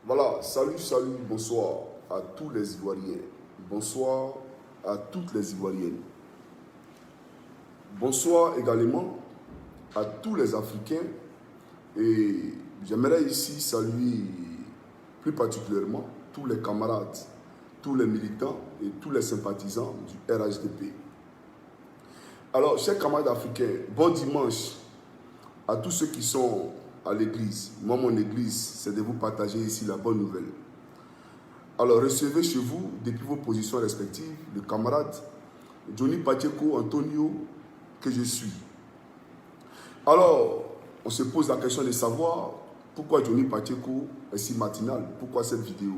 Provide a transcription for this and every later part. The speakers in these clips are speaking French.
Voilà, salut, bonsoir à tous les Ivoiriens. Bonsoir à toutes les Ivoiriennes. Bonsoir également à tous les Africains. Et j'aimerais ici saluer plus particulièrement tous les camarades, tous les militants et tous les sympathisants du RHDP. Alors, chers camarades africains, bon dimanche à tous ceux qui sont à l'église. Moi, mon église, c'est de vous partager ici la bonne nouvelle. Alors, recevez chez vous, depuis vos positions respectives, le camarade Johnny Pacheco Antonio que je suis. Alors, on se pose la question de savoir pourquoi Johnny Pacheco est si matinal, pourquoi cette vidéo.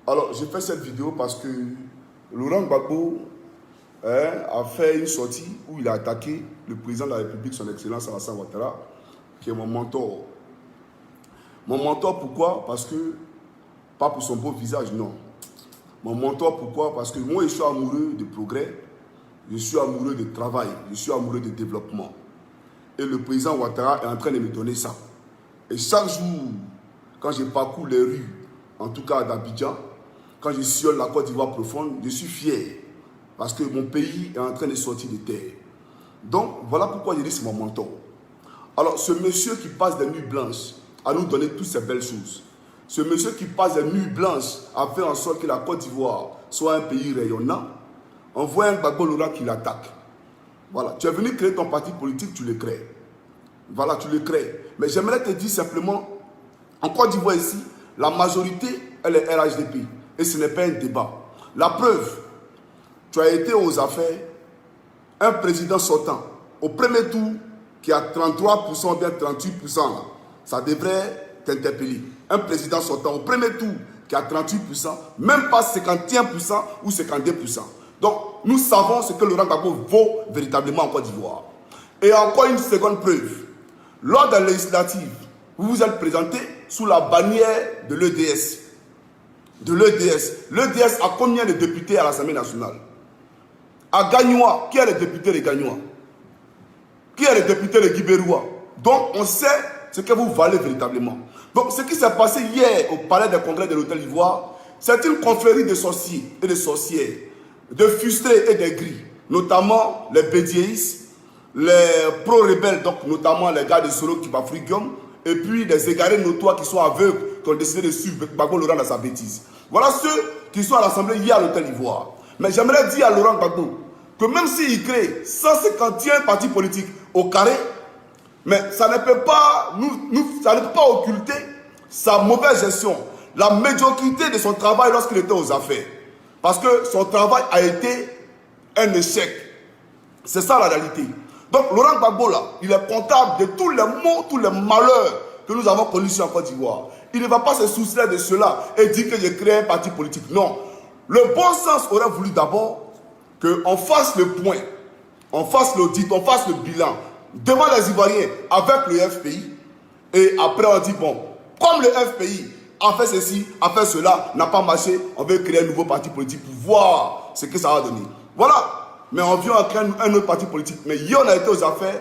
Alors, j'ai fait cette vidéo parce que Laurent Gbagbo a fait une sortie où il a attaqué le président de la République, son Excellence Alassane Ouattara, qui est mon mentor. Mon mentor, pourquoi? Parce que, pas pour son beau visage, non. Mon mentor, pourquoi? Parce que moi, je suis amoureux de progrès, je suis amoureux de travail, je suis amoureux de développement. Et le président Ouattara est en train de me donner ça. Et chaque jour, quand je parcours les rues, en tout cas d'Abidjan, quand je sillonne la Côte d'Ivoire profonde, je suis fier. Parce que mon pays est en train de sortir de terre. Donc, voilà pourquoi je dis que c'est mon mentor. Alors, ce monsieur qui passe des nuits blanches à nous donner toutes ces belles choses, ce monsieur qui passe des nuits blanches à faire en sorte que la Côte d'Ivoire soit un pays rayonnant, on voit un Gbagbo Laurent qui l'attaque. Voilà, tu es venu créer ton parti politique, tu le crées. Voilà, tu le crées. Mais j'aimerais te dire simplement, en Côte d'Ivoire ici, la majorité, elle est RHDP. Et ce n'est pas un débat. La preuve, tu as été aux affaires, un président sortant, au premier tour, qui a 33%, bien 38%, là, ça devrait t'interpeller. Un président sortant, au premier tour, qui a 38%, même pas 51% ou 52%. Donc, nous savons ce que Laurent Gbagbo vaut véritablement en Côte d'Ivoire. Et encore une seconde preuve. Lors des législatives, vous vous êtes présenté sous la bannière de l'EDS. De l'EDS. L'EDS a combien de députés à l'Assemblée nationale? À Gagnoua, qui est le député de Gagnoua? Qui est le député de Guibéroua? Donc, on sait ce que vous valez véritablement. Donc, ce qui s'est passé hier au palais des congrès de l'Hôtel Ivoire, c'est une confrérie de sorciers et de sorcières, de frustrés et de gris, notamment les bédiéistes, les pro-rebelles, donc notamment les gars de Solo Kibafri Guillaume, et puis les égarés notoires qui sont aveugles, qui ont décidé de suivre Gbagbo Laurent dans sa bêtise. Voilà ceux qui sont à l'Assemblée hier à l'Hôtel Ivoire. Mais j'aimerais dire à Laurent Gbagbo que même s'il crée 151 partis politiques au carré, mais ça ne peut pas, ça ne peut pas occulter sa mauvaise gestion, la médiocrité de son travail lorsqu'il était aux affaires. Parce que son travail a été un échec. C'est ça la réalité. Donc Laurent Gbagbo là, il est comptable de tous les maux, tous les malheurs que nous avons connus ici en Côte d'Ivoire. Il ne va pas se soucier de cela et dire que j'ai créé un parti politique. Non. Le bon sens aurait voulu d'abord qu'on fasse le point, on fasse l'audit, on fasse le bilan devant les Ivoiriens avec le FPI. Et après on dit, bon, comme le FPI a fait ceci, a fait cela, n'a pas marché, on veut créer un nouveau parti politique pour voir ce que ça va donner. Voilà. Mais on vient à créer un autre parti politique. Mais hier on a été aux affaires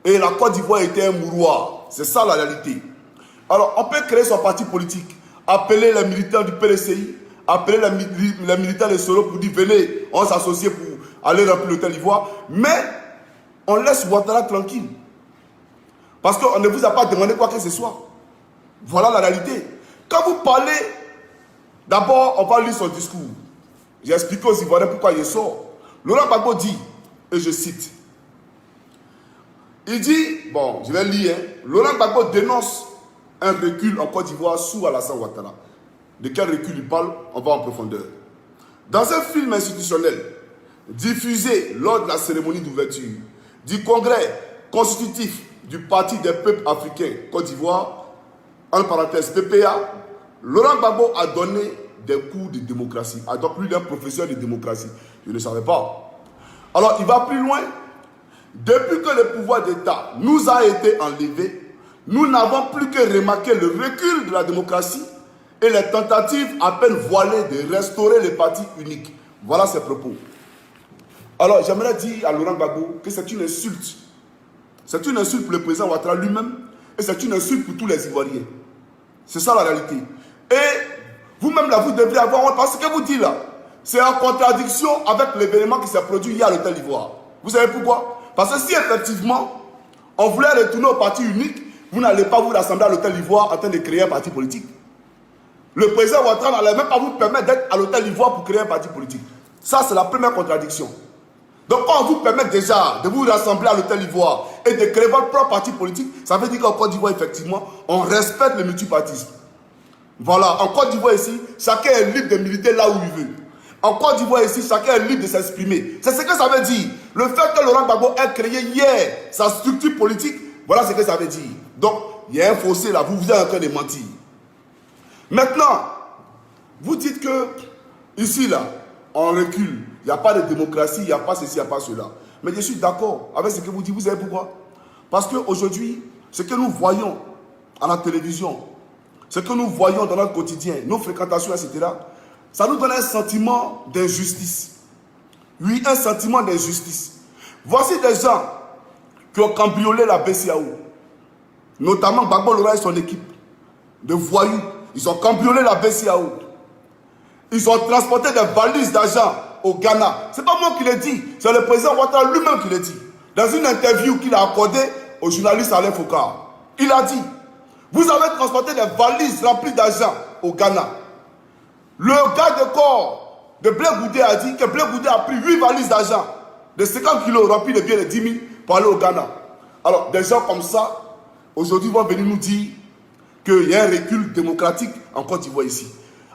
et la Côte d'Ivoire était un mouroir. C'est ça la réalité. Alors on peut créer son parti politique, appeler les militants du PLCI, appeler les militants de Solo pour dire venez, on s'associe pour aller remplir l'Hôtel Ivoire. Mais on laisse Ouattara tranquille. Parce qu'on ne vous a pas demandé quoi que ce soit. Voilà la réalité. Quand vous parlez, d'abord on va lire son discours. J'ai expliqué aux Ivoiriens pourquoi il sort. Laurent Gbagbo dit, et je cite, il dit, bon, je vais lire, hein, Laurent Gbagbo dénonce un recul en Côte d'Ivoire sous Alassane Ouattara. De quel recul il parle? On va en profondeur. Dans un film institutionnel diffusé lors de la cérémonie d'ouverture du congrès constitutif du Parti des peuples africains Côte d'Ivoire, en parenthèse PPA, Laurent Gbagbo a donné des cours de démocratie, donc plus d'un professeur de démocratie. Je ne savais pas. Alors il va plus loin. Depuis que le pouvoir d'État nous a été enlevé, nous n'avons plus que remarqué le recul de la démocratie et les tentatives à peine voilées de restaurer le parti unique. Voilà ses propos. Alors j'aimerais dire à Laurent Gbagbo que c'est une insulte. C'est une insulte pour le président Ouattara lui-même et c'est une insulte pour tous les Ivoiriens. C'est ça la réalité. Et vous-même là, vous devriez avoir honte parce que ce que vous dites là, c'est en contradiction avec l'événement qui s'est produit hier à l'Hôtel d'Ivoire. Vous savez pourquoi? Parce que si effectivement, on voulait retourner au parti unique, vous n'allez pas vous rassembler à l'Hôtel d'Ivoire en train de créer un parti politique. Le président Ouattara n'allait même pas vous permettre d'être à l'Hôtel d'Ivoire pour créer un parti politique. Ça, c'est la première contradiction. Donc, quand on vous permet déjà de vous rassembler à l'Hôtel d'Ivoire et de créer votre propre parti politique, ça veut dire qu'en Côte d'Ivoire, effectivement, on respecte le multipartisme. Voilà, en Côte d'Ivoire ici, chacun est libre de militer là où il veut. En Côte d'Ivoire ici, chacun est libre de s'exprimer. C'est ce que ça veut dire. Le fait que Laurent Gbagbo ait créé hier sa structure politique, voilà ce que ça veut dire. Donc, il y a un fossé là, vous êtes en train de mentir. Maintenant, vous dites que ici là, on recule. Il n'y a pas de démocratie, il n'y a pas ceci, il n'y a pas cela. Mais je suis d'accord avec ce que vous dites. Vous savez pourquoi? Parce qu'aujourd'hui, ce que nous voyons à la télévision, ce que nous voyons dans notre quotidien, nos fréquentations, etc., ça nous donne un sentiment d'injustice. Oui, un sentiment d'injustice. Voici des gens qui ont cambriolé la BCAO, notamment Gbagbo Laurent et son équipe de voyous. Ils ont cambriolé la BCAO. Ils ont transporté des valises d'argent au Ghana. Ce n'est pas moi qui l'ai dit, c'est le président Ouattara lui-même qui l'a dit. Dans une interview qu'il a accordée au journaliste Alain Foucault, il a dit: vous avez transporté des valises remplies d'argent au Ghana. Le garde de corps de Blé Goudé a dit que Blé Goudé a pris 8 valises d'argent de 50 kilos remplies de billets de 10 000 pour aller au Ghana. Alors, des gens comme ça, aujourd'hui, vont venir nous dire qu'il y a un recul démocratique en Côte d'Ivoire ici.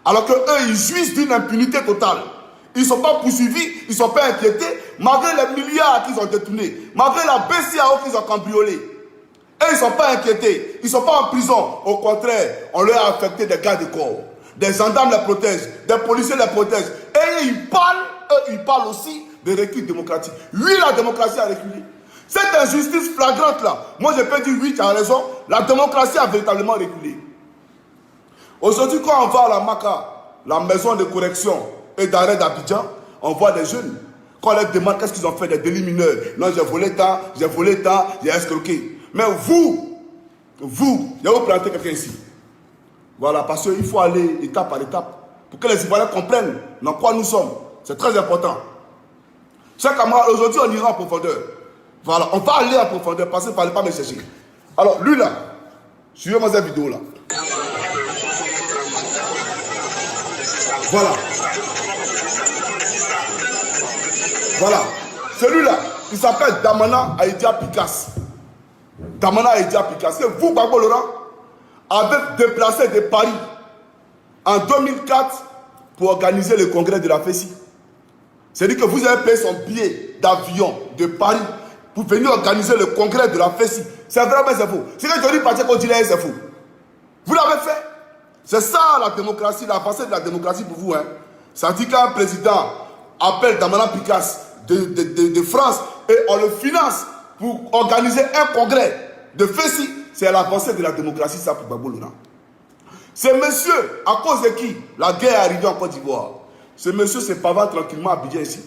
Alors qu'eux, ils jouissent d'une impunité totale. Ils ne sont pas poursuivis, ils ne sont pas inquiétés, malgré les milliards qu'ils ont détournés, malgré la BCAO qu'ils ont cambriolée. Et ils ne sont pas inquiétés, ils ne sont pas en prison. Au contraire, on leur a affecté des gardes de corps. Des gendarmes les protègent, des policiers les protègent. Et ils parlent aussi de recul démocratique. Oui, la démocratie a reculé. Cette injustice flagrante là, moi je peux dire oui, tu as raison, la démocratie a véritablement reculé. Aujourd'hui, quand on va à la MACA, la maison de correction et d'arrêt d'Abidjan, on voit des jeunes. Quand on leur demande qu'est-ce qu'ils ont fait, des délits mineurs. Non, j'ai volé tant, j'ai escroqué. Mais vous, je vais vous présenter quelqu'un ici. Voilà, parce qu'il faut aller étape par étape pour que les Ivoiriens comprennent dans quoi nous sommes. C'est très important. Chers camarades, aujourd'hui, on ira en profondeur. Voilà, on va aller en profondeur parce qu'il ne fallait pas me chercher. Alors, lui là, suivez-moi cette vidéo là. Voilà. Voilà. Celui-là, il s'appelle Damana Aïdia Picasse. Damana Aïdia Picasse. Et vous, Gbagbo Laurent, avez déplacé de Paris en 2004 pour organiser le congrès de la FESI. C'est-à-dire que vous avez payé son billet d'avion de Paris pour venir organiser le congrès de la FESI. C'est vrai, mais c'est faux. C'est que Johnny Pacheco dit c'est faux. Vous l'avez fait. C'est ça la démocratie, la pensée de la démocratie pour vous. Hein. Ça dit qu'un président appelle Damana Picasse de France et on le finance pour organiser un congrès de FESI. C'est la pensée de la démocratie, ça pour Gbagbo Laurent. Ce monsieur, à cause de qui la guerre est arrivée en Côte d'Ivoire, ce monsieur se pavane tranquillement à Abidjan ici.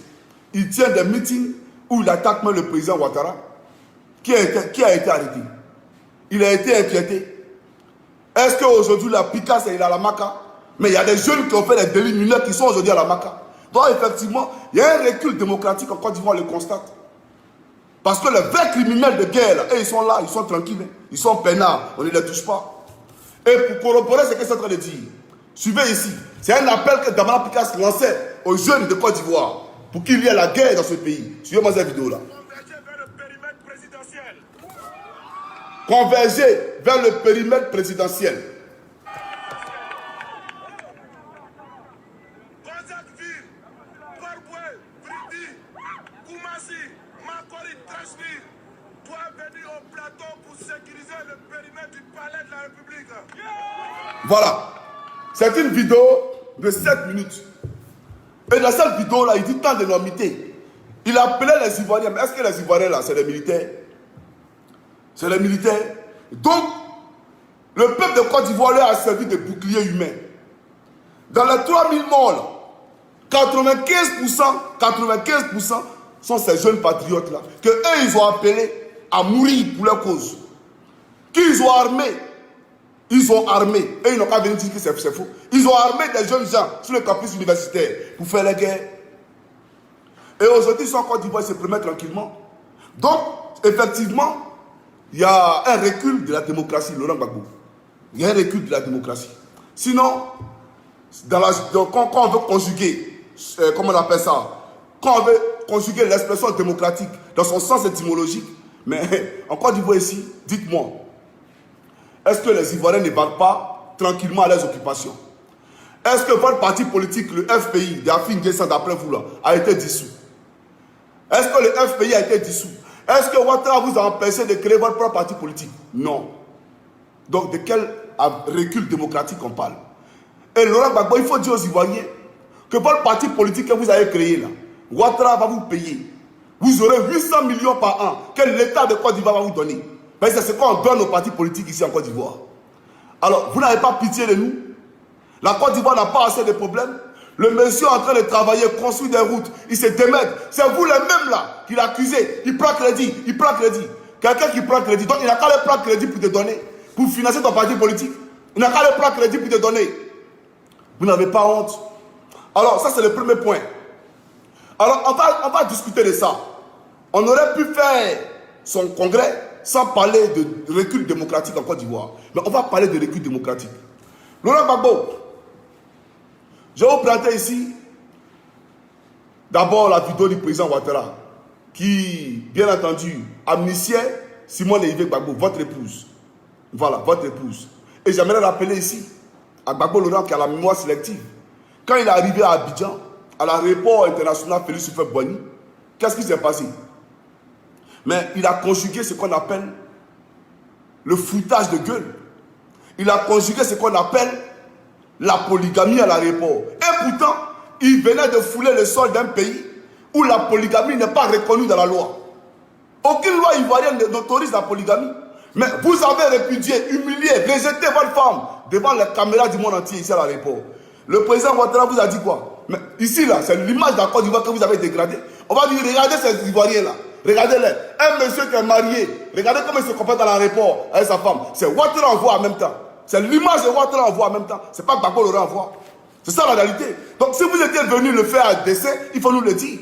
Il tient des meetings où il attaque même le président Ouattara, qui a été arrêté. Il a été inquiété. Est-ce qu'aujourd'hui la Picasse il est à la MACA? Mais il y a des jeunes qui ont fait des délits mineurs qui sont aujourd'hui à la MACA. Donc effectivement, il y a un recul démocratique en Côte d'Ivoire, on le constate. Parce que les vrais criminels de guerre, là, ils sont là, ils sont tranquilles, ils sont peinards, on ne les touche pas. Et pour corroborer ce que c'est en train de dire, suivez ici, c'est un appel que Damana Picasse lançait aux jeunes de Côte d'Ivoire pour qu'il y ait la guerre dans ce pays. Suivez-moi cette vidéo là. Converger vers le périmètre présidentiel. Converger vers le périmètre présidentiel. Conzacville, Port-Boué, Bridi, Koumassi, Makori, Trashville doivent venir au plateau pour sécuriser le périmètre du palais de la République. Voilà. C'est une vidéo de 7 minutes. Et dans cette vidéo-là, il dit tant d'énormité. Il appelait les Ivoiriens. Mais est-ce que les Ivoiriens, là, c'est les militaires? C'est les militaires. Donc, le peuple de Côte d'Ivoire leur a servi de bouclier humain. Dans les 3000 morts, 95% sont ces jeunes patriotes-là, que eux, ils ont appelé à mourir pour leur cause. Qu'ils ont armés Ils ont armé, et ils n'ont pas venu dire que c'est faux. Ils ont armé des jeunes gens sur le campus universitaire pour faire la guerre. Et aujourd'hui, ils sont en Côte d'Ivoire, ils se promènent tranquillement. Donc, effectivement, il y a un recul de la démocratie, Laurent Gbagbo. Il y a un recul de la démocratie. Sinon, quand on veut conjuguer, comment on appelle ça, quand on veut conjuguer l'expression démocratique dans son sens étymologique, mais en Côte d'Ivoire ici, dites-moi, est-ce que les Ivoiriens ne vont pas tranquillement à leurs occupations? Est-ce que votre parti politique, le FPI, d'Afin Guessant, d'après vous là, a été dissous? Est-ce que le FPI a été dissous? Est-ce que Ouattara vous a empêché de créer votre propre parti politique? Non. Donc de quel recul démocratique on parle? Et Laurent Gbagbo, il faut dire aux Ivoiriens que votre parti politique que vous avez créé là, Ouattara va vous payer. Vous aurez 800 millions par an que l'État de Côte d'Ivoire va vous donner. Mais c'est ce qu'on donne aux partis politiques ici en Côte d'Ivoire. Alors, vous n'avez pas pitié de nous? La Côte d'Ivoire n'a pas assez de problèmes. Le monsieur est en train de travailler, construire des routes, il se démène. C'est vous les mêmes là qui l'accusez. Il prend crédit, il prend crédit. Quelqu'un qui prend crédit, donc il n'a qu'à le prendre crédit pour te donner, pour financer ton parti politique. Il n'a qu'à le prendre crédit pour te donner. Vous n'avez pas honte. Alors, ça c'est le premier point. Alors, on va discuter de ça. On aurait pu faire son congrès sans parler de recul démocratique en Côte d'Ivoire. Mais on va parler de recul démocratique. Laurent Gbagbo, je vais vous présenter ici d'abord la vidéo du président Ouattara qui, bien entendu, amnistiait Simone Yves Gbagbo, votre épouse. Voilà, votre épouse. Et j'aimerais rappeler ici à Gbagbo Laurent qui a la mémoire sélective. Quand il est arrivé à Abidjan, à l'aéroport international Félix Houphouët-Boigny, qu'est-ce qui s'est passé? Mais il a conjugué ce qu'on appelle le foutage de gueule. Il a conjugué ce qu'on appelle la polygamie à l'aéroport. Et pourtant, il venait de fouler le sol d'un pays où la polygamie n'est pas reconnue dans la loi. Aucune loi ivoirienne n'autorise la polygamie. Mais vous avez répudié, humilié, rejeté votre femme devant les caméras du monde entier ici à l'aéroport. Le président Ouattara vous a dit quoi? Mais ici, là, c'est l'image de la Côte d'Ivoire que vous avez dégradée. On va dire, regardez ces Ivoiriens-là. Regardez-les. Un monsieur qui est marié. Regardez comment il se comporte dans l'aéroport avec sa femme. C'est Ouattara en voix en même temps. C'est l'image de Ouattara en voix en même temps. C'est pas Gbagbo Laurent en voix. C'est ça la réalité. Donc si vous étiez venu le faire à décès, il faut nous le dire.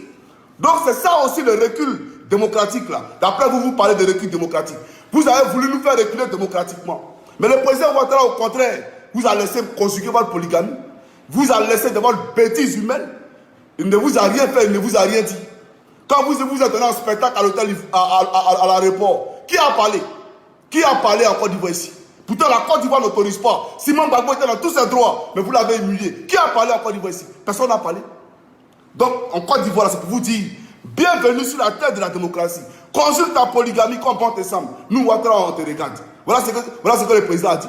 Donc c'est ça aussi le recul démocratique là. D'après vous, vous parlez de recul démocratique. Vous avez voulu nous faire reculer démocratiquement. Mais le président Ouattara, au contraire, vous a laissé conjuguer votre polygamie. Vous a laissé de votre bêtise humaine. Il ne vous a rien fait, il ne vous a rien dit. Quand vous êtes donné un spectacle à l'hôtel, à l'aéroport, qui a parlé? Qui a parlé en Côte d'Ivoire ici? Pourtant, la Côte d'Ivoire n'autorise pas. Simone Gbagbo était dans tous ses droits, mais vous l'avez humilié. Qui a parlé en Côte d'Ivoire ici? Personne n'a parlé. Donc, en Côte d'Ivoire, c'est pour vous dire, bienvenue sur la terre de la démocratie. Consulte ta polygamie comme bon te semble. Nous, Ouattara, on te regarde. Voilà ce que le président a dit.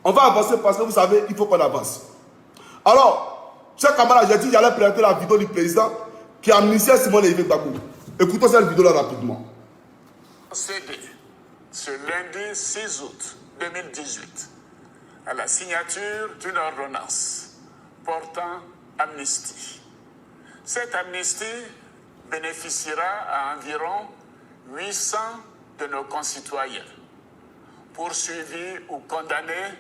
On va avancer parce que vous savez, il faut qu'on avance. Alors, chers camarades, j'ai dit j'allais présenter la vidéo du président qui a amnistié Simone Yves Gbagbo. Écoutons cette vidéo-là rapidement. Procédé ce lundi 6 août 2018 à la signature d'une ordonnance portant amnistie. Cette amnistie bénéficiera à environ 800 de nos concitoyens poursuivis ou condamnés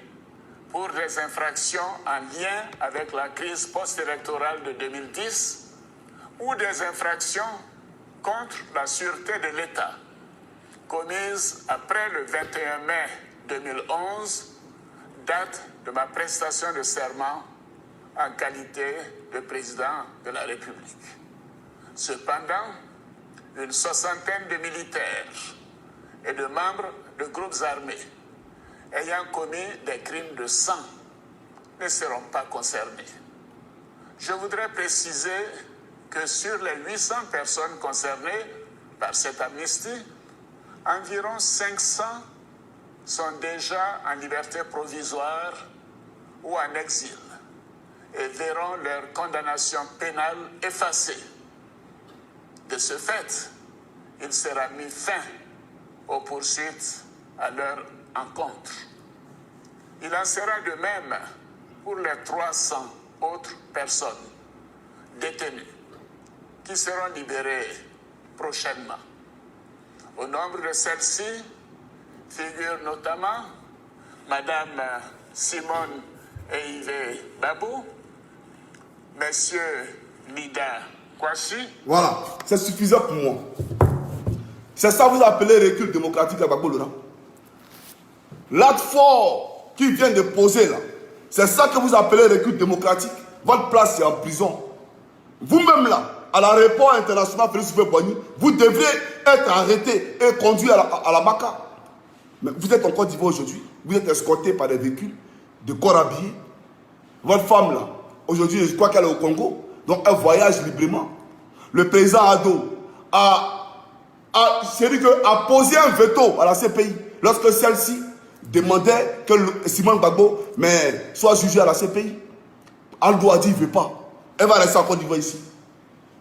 pour des infractions en lien avec la crise post-électorale de 2010 ou des infractions contre la sûreté de l'État commises après le 21 mai 2011, date de ma prestation de serment en qualité de président de la République. Cependant, une soixantaine de militaires et de membres de groupes armés ayant commis des crimes de sang ne seront pas concernés. Je voudrais préciser que sur les 800 personnes concernées par cette amnistie, environ 500 sont déjà en liberté provisoire ou en exil et verront leur condamnation pénale effacée. De ce fait, il sera mis fin aux poursuites à leur encontre. Il en sera de même pour les 300 autres personnes détenues qui seront libérées prochainement. Au nombre de celles-ci figurent notamment Madame Simone et Yves Babou, Monsieur Nida Kwasi. Voilà, c'est suffisant pour moi. C'est ça que vous appelez recul démocratique à Gbagbo Laurent. L'acte fort qui vient de poser là, c'est ça que vous appelez recul démocratique. Votre place est en prison. Vous-même là, à l'aéroport international Félix Houphouët-Boigny, vous devriez être arrêté et conduit à la Baka. Mais vous êtes en Côte d'Ivoire aujourd'hui, vous êtes escorté par des véhicules de corps habillés. Votre femme là, aujourd'hui je crois qu'elle est au Congo, donc elle voyage librement. Le président Ado a posé un veto à la CPI lorsque celle-ci demandait que Simone Gbagbo soit jugé à la CPI. Aldo a dit qu'il ne veut pas. Elle va rester en Côte d'Ivoire ici.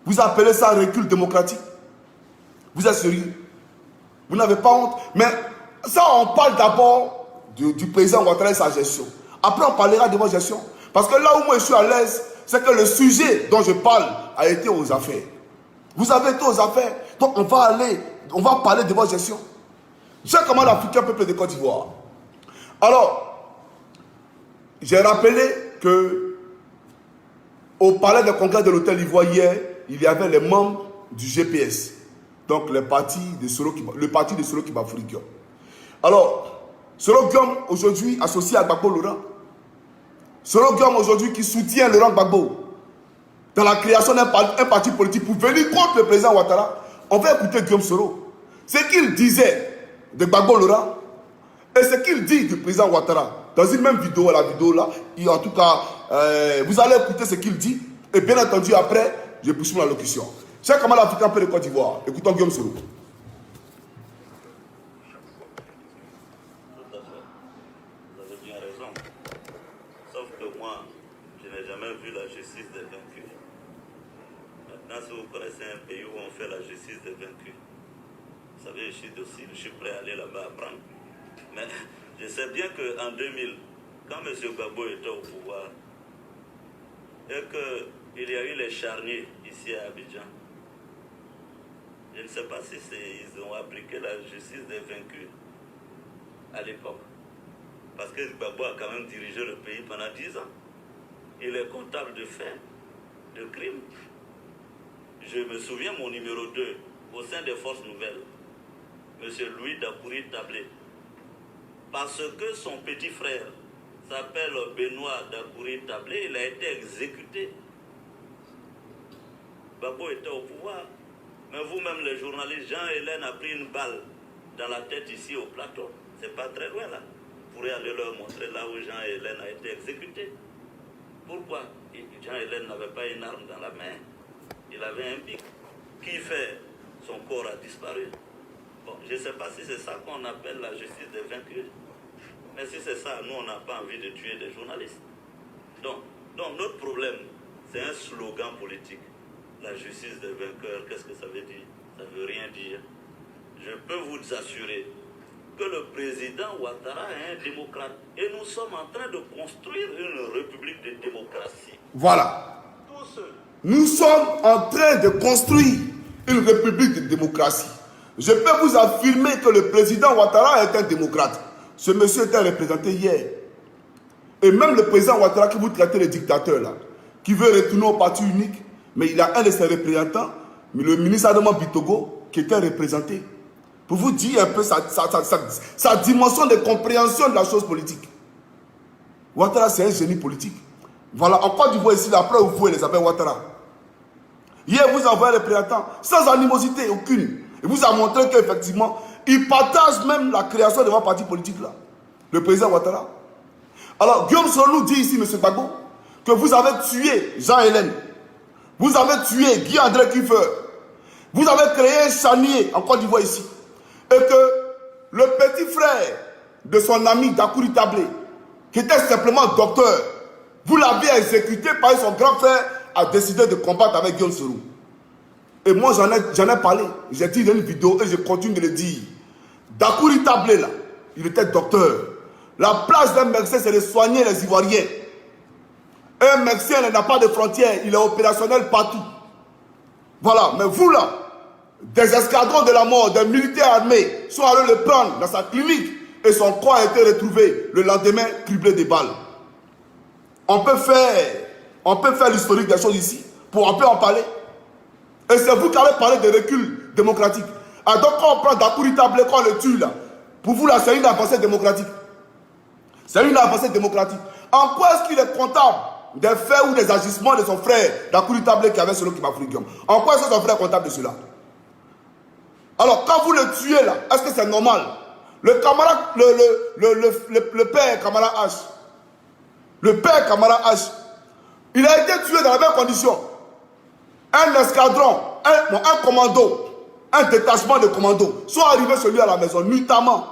Vous appelez ça un recul démocratique? Vous êtes sérieux? Vous n'avez pas honte? Mais ça, on parle d'abord du président Ouattara et sa gestion. Après, on parlera de votre gestion. Parce que là où moi je suis à l'aise, c'est que le sujet dont je parle a été aux affaires. Vous avez été aux affaires. Donc on va parler de votre gestion. J'ai comment l'Africain peuple de Côte d'Ivoire. Alors, j'ai rappelé que au palais de congrès de l'hôtel Ivoire hier, il y avait les membres du GPS. Donc le parti de Solo Kibafourik. Alors, Solo Guillaume aujourd'hui associé à Gbagbo Laurent. Solo Guillaume aujourd'hui qui soutient Laurent Gbagbo dans la création d'un parti politique pour venir contre le président Ouattara. On va écouter Guillaume Soro. Ce qu'il disait de Gbagbo Laurent et ce qu'il dit du président Ouattara dans une même vidéo, la vidéo là, en tout cas, vous allez écouter ce qu'il dit et bien entendu après, je poursuis la locution. Cher camarade africain de Côte d'Ivoire, écoutons Guillaume Soro. Vous avez bien raison. Sauf que moi, je n'ai jamais vu la justice des vaincus. Maintenant, si vous connaissez un pays où on fait la justice des vaincus, vous savez, je suis prêt à aller là-bas apprendre. Mais je sais bien qu'en 2000, quand M. Gbagbo était au pouvoir, et qu'il y a eu les charniers ici à Abidjan, je ne sais pas si ils ont appliqué la justice des vaincus à l'époque. Parce que Gbagbo a quand même dirigé le pays pendant 10 ans. Il est comptable de faits, de crimes. Je me souviens, mon numéro 2, au sein des forces nouvelles, M. Louis Dakouri Tablé, parce que son petit frère s'appelle Benoît Dakouri Tablé, il a été exécuté. Gbagbo était au pouvoir. Mais vous-même, les journalistes, Jean-Hélène a pris une balle dans la tête ici au plateau. C'est pas très loin là. Vous pourrez aller leur montrer là où Jean-Hélène a été exécuté. Pourquoi? Jean-Hélène n'avait pas une arme dans la main. Il avait un pic. Qui fait? Son corps a disparu. Bon, je ne sais pas si c'est ça qu'on appelle la justice des vaincus. Mais si c'est ça, nous, on n'a pas envie de tuer des journalistes. Donc notre problème, c'est un slogan politique. La justice des vainqueurs, qu'est-ce que ça veut dire? Ça ne veut rien dire. Je peux vous assurer que le président Ouattara est un démocrate. Et nous sommes en train de construire une république de démocratie. Voilà. Nous sommes en train de construire une république de démocratie. Je peux vous affirmer que le président Ouattara est un démocrate. Ce monsieur était représenté hier. Et même le président Ouattara qui vous traitez de dictateur là, qui veut retourner au parti unique, mais il a un de ses représentants, le ministre Adama Bitogo, qui était représenté. Pour vous dire un peu sa dimension de compréhension de la chose politique. Ouattara, c'est un génie politique. Voilà, en Côte d'Ivoire ici, après vous pouvez les appeler Ouattara. Hier, vous envoyez les représentants sans animosité aucune. Et vous a montré qu'effectivement, il partage même la création de votre parti politique là. Le président Ouattara. Alors, Guillaume Soro nous dit ici, M. Gbagbo, que vous avez tué Jean-Hélène. Vous avez tué Guy-André Kiffer. Vous avez créé un charnier en Côte d'Ivoire ici. Et que le petit frère de son ami Dakouri Tablé, qui était simplement docteur, vous l'avez exécuté parce que son grand frère a décidé de combattre avec Guillaume Soro. Et moi j'en ai parlé. J'ai dit dans une vidéo et je continue de le dire. Dakouri Tablé là, il était docteur. La place d'un médecin, c'est de soigner les Ivoiriens. Un médecin n'a pas de frontières, il est opérationnel partout. Voilà, mais vous là, des escadrons de la mort, des militaires armés sont allés le prendre dans sa clinique et son corps a été retrouvé le lendemain criblé de balles. On peut faire l'historique des choses ici, on peut en parler. Et c'est vous qui allez parler de recul démocratique. Ah, donc quand on prend Dakouri Tablé, quand on le tue là, pour vous là, c'est une avancée démocratique. C'est une avancée démocratique. En quoi est-ce qu'il est comptable des faits ou des agissements de son frère Dakouri Tablé qui avait selon Kimafrigium? En quoi est-ce que son frère est comptable de cela? Alors quand vous le tuez là, est-ce que c'est normal? Le camarade, le père Kamara H, le père Kamara H, il a été tué dans la même condition. Un escadron, un commando, un détachement de commandos sont arrivés chez lui à la maison, nuitamment.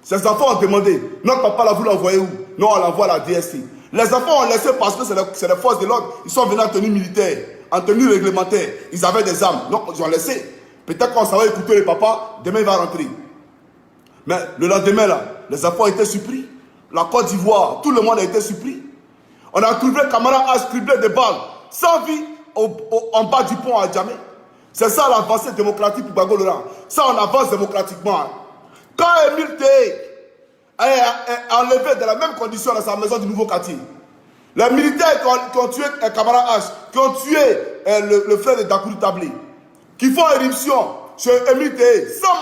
Ses enfants ont demandé, notre papa là, vous l'envoyez où? Non, on l'envoie à la DST. Les enfants ont laissé parce que c'est les forces de l'ordre. Ils sont venus en tenue militaire, en tenue réglementaire. Ils avaient des armes. Donc, ils ont laissé. Peut-être qu'on savait écouter le papa, demain il va rentrer. Mais le lendemain là, les enfants étaient surpris. La Côte d'Ivoire, tout le monde a été surpris. On a trouvé Kamara H criblé de balles, sans vie, en bas du pont à Djamé. C'est ça l'avancée démocratique pour Gbagbo Laurent. Ça, on avance démocratiquement. Hein. Quand Émile Téhé est enlevé dans la même condition dans sa maison du nouveau quartier, les militaires qui ont tué Kamara H, qui ont tué le frère de Dakouri Tablé, qui font éruption chez Émile Téhé, sans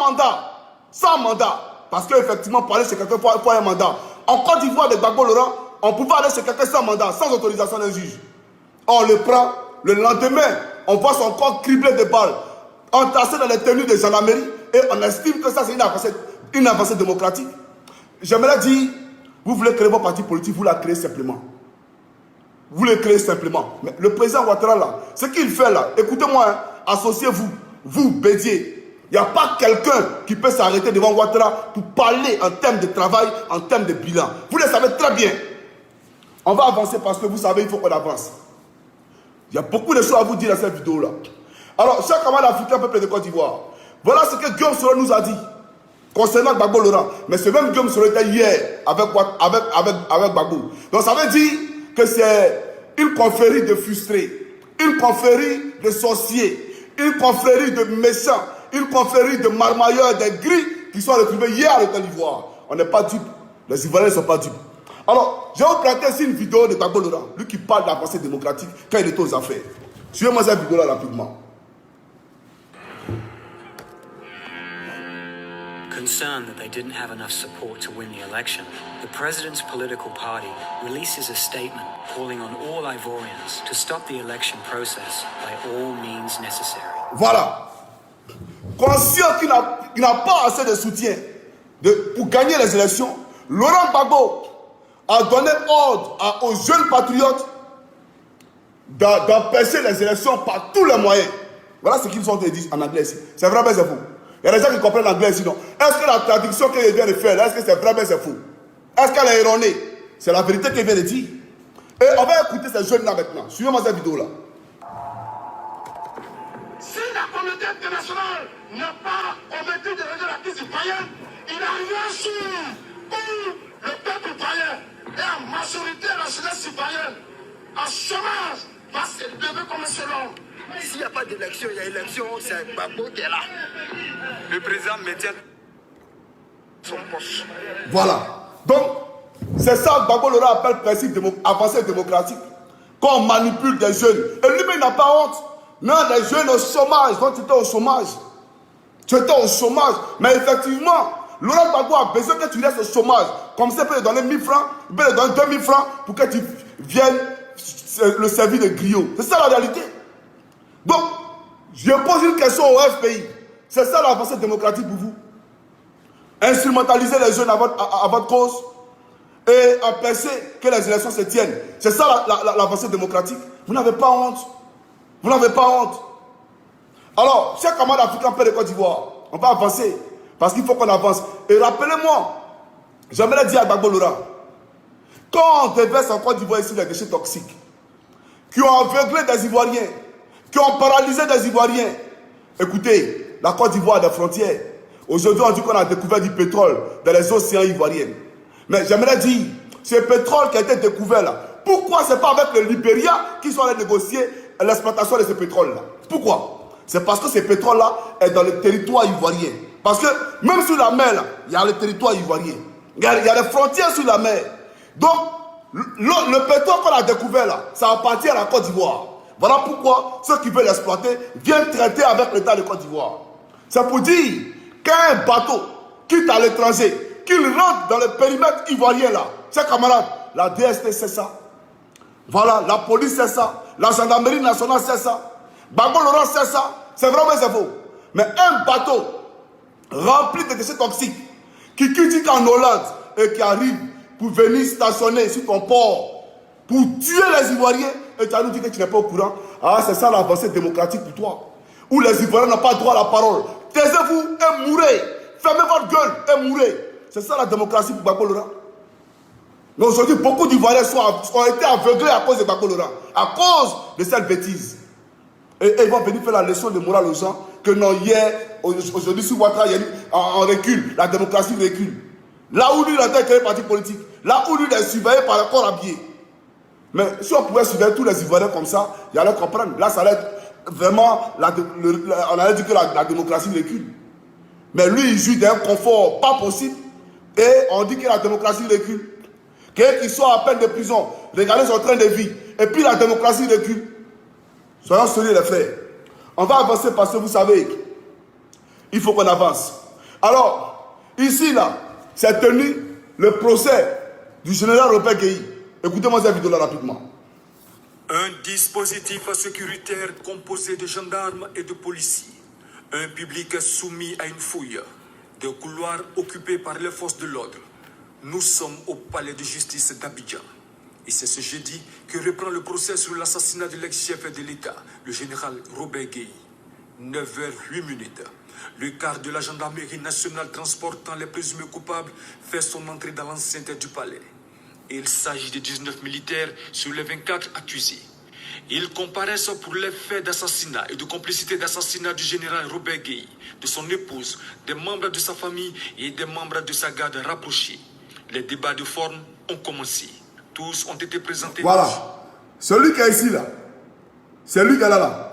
mandat, parce qu'effectivement, pour aller chez quelqu'un, il faut un mandat. En Côte d'Ivoire de Gbagbo Laurent, on pouvait aller chez quelqu'un sans mandat, sans autorisation d'un juge. On le prend, le lendemain, on voit son corps criblé de balles, entassé dans les tenues de gendarmerie, et on estime que ça, c'est une avancée démocratique. J'aimerais dire, vous voulez créer votre parti politique, vous la créez simplement. Vous le créez simplement. Mais le président Ouattara, là, ce qu'il fait là, écoutez-moi, hein, associez-vous, vous, Bédier. Il n'y a pas quelqu'un qui peut s'arrêter devant Ouattara pour parler en termes de travail, en termes de bilan. Vous le savez très bien. On va avancer parce que vous savez, il faut qu'on avance. Il y a beaucoup de choses à vous dire dans cette vidéo-là. Alors, chers camarades africains, peuple de Côte d'Ivoire, voilà ce que Guillaume Soro nous a dit concernant Gbagbo Laurent. Mais ce même Guillaume Soro était hier avec Gbagbo. Donc, ça veut dire que c'est une confrérie de frustrés, une confrérie de sorciers, une confrérie de méchants, une confrérie de marmailleurs, des gris qui sont retrouvés hier à l'Hôtel d'Ivoire. On n'est pas dupes. Les Ivoiriens ne sont pas dupes. Alors, je vais vous présenter ici une vidéo de Gbagbo Laurent, lui qui parle d'avancée démocratique quand il était aux affaires. Suivez-moi cette vidéo-là rapidement. Concerned that they didn't have enough support to win the election, the president's political party releases a statement calling on all Ivorians to stop the election process by all means necessary. Voilà. Conscient qu'il n'a pas assez de soutien pour gagner les élections, Laurent Gbagbo a donné ordre aux jeunes patriotes d'empêcher les élections par tous les moyens. Voilà ce qu'ils sont dit en anglais ici. C'est vrai, mais c'est faux. Il y a des gens qui comprennent l'anglais ici, non? Est-ce que la traduction qu'il vient de faire, est-ce que c'est vrai, mais c'est faux? Est-ce qu'elle est erronée? C'est la vérité qu'il vient de dire. Et on va écouter ces jeunes-là maintenant. Suivez-moi cette vidéo-là. Si la communauté internationale n'a pas combattu de régler la crise citoyenne, il arrive un jour où le peuple ivoirien et en majorité la jeunesse citoyenne en chômage va se lever comme un seul homme. S'il n'y a pas d'élection, il y a élection, c'est Gbagbo qui est là. Le président maintient son poste. Voilà. Donc, c'est ça que Gbagbo Laurent appelle principe avancée démocratique. Quand on manipule des jeunes. Et lui-même n'a pas honte. Non, les jeunes au chômage. Donc, tu étais au chômage. Tu étais au chômage. Mais effectivement, Laurent Gbagbo a besoin que tu restes au chômage. Comme ça, il peut lui donner 1000 francs, il peut lui donner 2000 francs pour que tu viennes le servir de griot. C'est ça la réalité. Donc, je pose une question au FPI. C'est ça l'avancée démocratique pour vous? Instrumentaliser les jeunes à votre cause et empêcher que les élections se tiennent. C'est ça l'avancée démocratique. Vous n'avez pas honte. Vous n'avez pas honte. Alors, chers camarades africains, peu de Côte d'Ivoire, on va avancer parce qu'il faut qu'on avance. Et rappelez-moi, j'aimerais dire à Gbagbo Laurent, quand on déverse en Côte d'Ivoire ici les déchets toxiques, qui ont aveuglé des Ivoiriens, qui ont paralysé des Ivoiriens. Écoutez, la Côte d'Ivoire a des frontières. Aujourd'hui, on dit qu'on a découvert du pétrole dans les océans ivoiriens. Mais j'aimerais dire, ce pétrole qui a été découvert là, pourquoi ce n'est pas avec le Libéria qui sont allés négocier l'exploitation de ce pétrole là? Pourquoi? C'est parce que ce pétrole là est dans le territoire ivoirien. Parce que même sur la mer, là, il y a le territoire ivoirien. Il y a des frontières sur la mer. Donc, le pétrole qu'on a découvert là, ça appartient à la Côte d'Ivoire. Voilà pourquoi ceux qui veulent l'exploiter viennent traiter avec l'État de Côte d'Ivoire. C'est pour dire qu'un bateau quitte à l'étranger, qu'il rentre dans le périmètre ivoirien là, chers camarades, la DST c'est ça. Voilà, la police c'est ça. La gendarmerie nationale c'est ça. Gbagbo Laurent c'est ça. C'est vrai mais c'est faux. Mais un bateau rempli de déchets toxiques qui quitte en Hollande et qui arrive pour venir stationner sur ton port pour tuer les Ivoiriens et tu as nous dit que tu n'es pas au courant. Ah, c'est ça l'avancée démocratique pour toi. Où les Ivoiriens n'ont pas droit à la parole. Taisez-vous et mourrez. Fermez votre gueule et mourrez. C'est ça la démocratie pour Gbagbo Laurent. Mais aujourd'hui, beaucoup d'Ivoiriens ont été aveuglés à cause de Gbagbo Laurent, à cause de cette bêtise. Et ils vont venir faire la leçon de morale aux gens que non, hier, aujourd'hui, sous Ouattara, on recule, la démocratie recule. Là où lui, il a été créé parti politique, là où lui, il est surveillé par le corps habillé. Mais si on pouvait surveiller tous les Ivoiriens comme ça, il allait comprendre. Là, ça allait être vraiment, on allait dire que la démocratie recule. Mais lui, il joue d'un confort pas possible. Et on dit que la démocratie recule. Qu'il soit à peine de prison, regardez son train de vie. Et puis la démocratie recule. Soyons sérieux les frères. On va avancer parce que vous savez, il faut qu'on avance. Alors, ici là, c'est tenu le procès du général Robert Gueye. Écoutez-moi cette vidéo là rapidement. Un dispositif sécuritaire composé de gendarmes et de policiers. Un public soumis à une fouille. Des couloirs occupés par les forces de l'ordre. Nous sommes au palais de justice d'Abidjan. Et c'est ce jeudi que reprend le procès sur l'assassinat de l'ex-chef de l'État, le général Robert Gueye. 9h08. Le quart de la gendarmerie nationale transportant les présumés coupables fait son entrée dans l'enceinte du palais. Il s'agit de 19 militaires sur les 24 accusés. Ils comparaissent pour les faits d'assassinat et de complicité d'assassinat du général Robert Gueye, de son épouse, des membres de sa famille et des membres de sa garde rapprochée. Les débats de forme ont commencé. Tous ont été présentés. Voilà. Celui qui est ici là, c'est lui qui est là.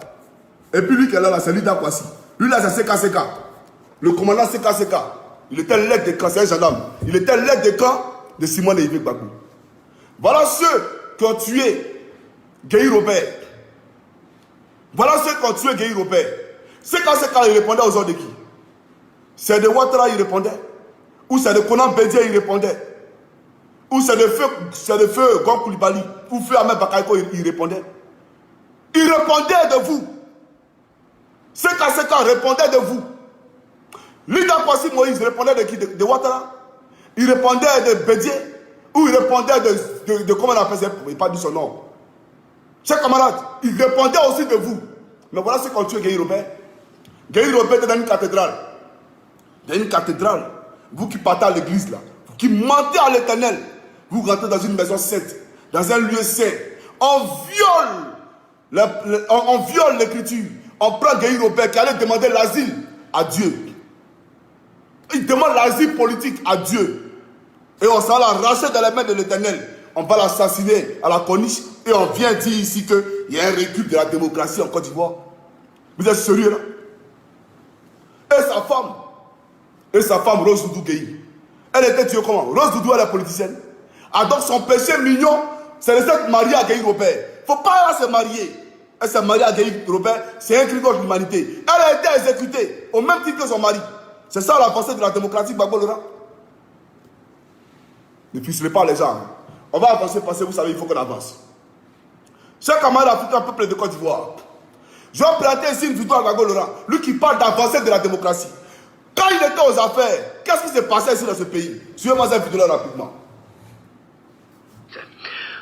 Et puis lui qui est là, c'est lui d'Akwasi. Lui là, c'est CKCK. Le commandant CKCK. Il était l'aide de camp, c'est un gendarme. Il était l'aide de camp de Simone et Yves Gbagbo. Voilà ceux qui ont tué Gueye Robert. Voilà ceux qui ont tué Gueye Robert. CKCK, il répondait aux ordres de qui? C'est de Ouattara, il répondait. Ou c'est de Konan Bédié, il répondait. Ou c'est de feu Gon Koulibaly. Ou feu Ahmed Bakayoko, il répondait. Il répondait de vous. CKCK répondait de vous. Lida Kwasi Moïse répondait de qui? De Ouattara. Il répondait de Bédié. Ou il répondait de comment on appelle ça? Il n'a pas dit son nom. Chers camarades, il répondait aussi de vous. Mais voilà ce qu'on tue Gueye Robert. Gueye Robert était dans une cathédrale. Dans une cathédrale. Vous qui partez à l'église là, vous qui mentez à l'Éternel, vous rentrez dans une maison sainte, dans un lieu saint. On viole l'écriture. On prend Gueye Robert qui allait demander l'asile à Dieu. Il demande l'asile politique à Dieu. Et on s'en l'arracher dans les mains de l'Éternel. On va l'assassiner à la corniche. Et on vient dire ici qu'il y a un recul de la démocratie en Côte d'Ivoire. Vous êtes sérieux là? Et sa femme Rose Doudou Gueye. Elle était tuée comment? Rose Doudou, elle est politicienne. Ah, donc son péché mignon, c'est de s'être mariée à Gueye Robert. Il ne faut pas se marier. Elle s'est mariée à Gueye Robert, c'est un crime contre l'humanité. Elle a été exécutée au même titre que son mari. C'est ça l'avancée de la démocratie, Gbagbo Laurent. Ne fusilez pas les gens. Hein. On va avancer parce que vous savez, il faut qu'on avance. Chers camarades africains, peuple de Côte d'Ivoire, je vais présenter ici une vidéo à Gbagbo Laurent, lui qui parle d'avancée de la démocratie. Quand il était aux affaires, qu'est-ce qui s'est passé ici dans ce pays? Suivez-moi cette vidéo-là rapidement.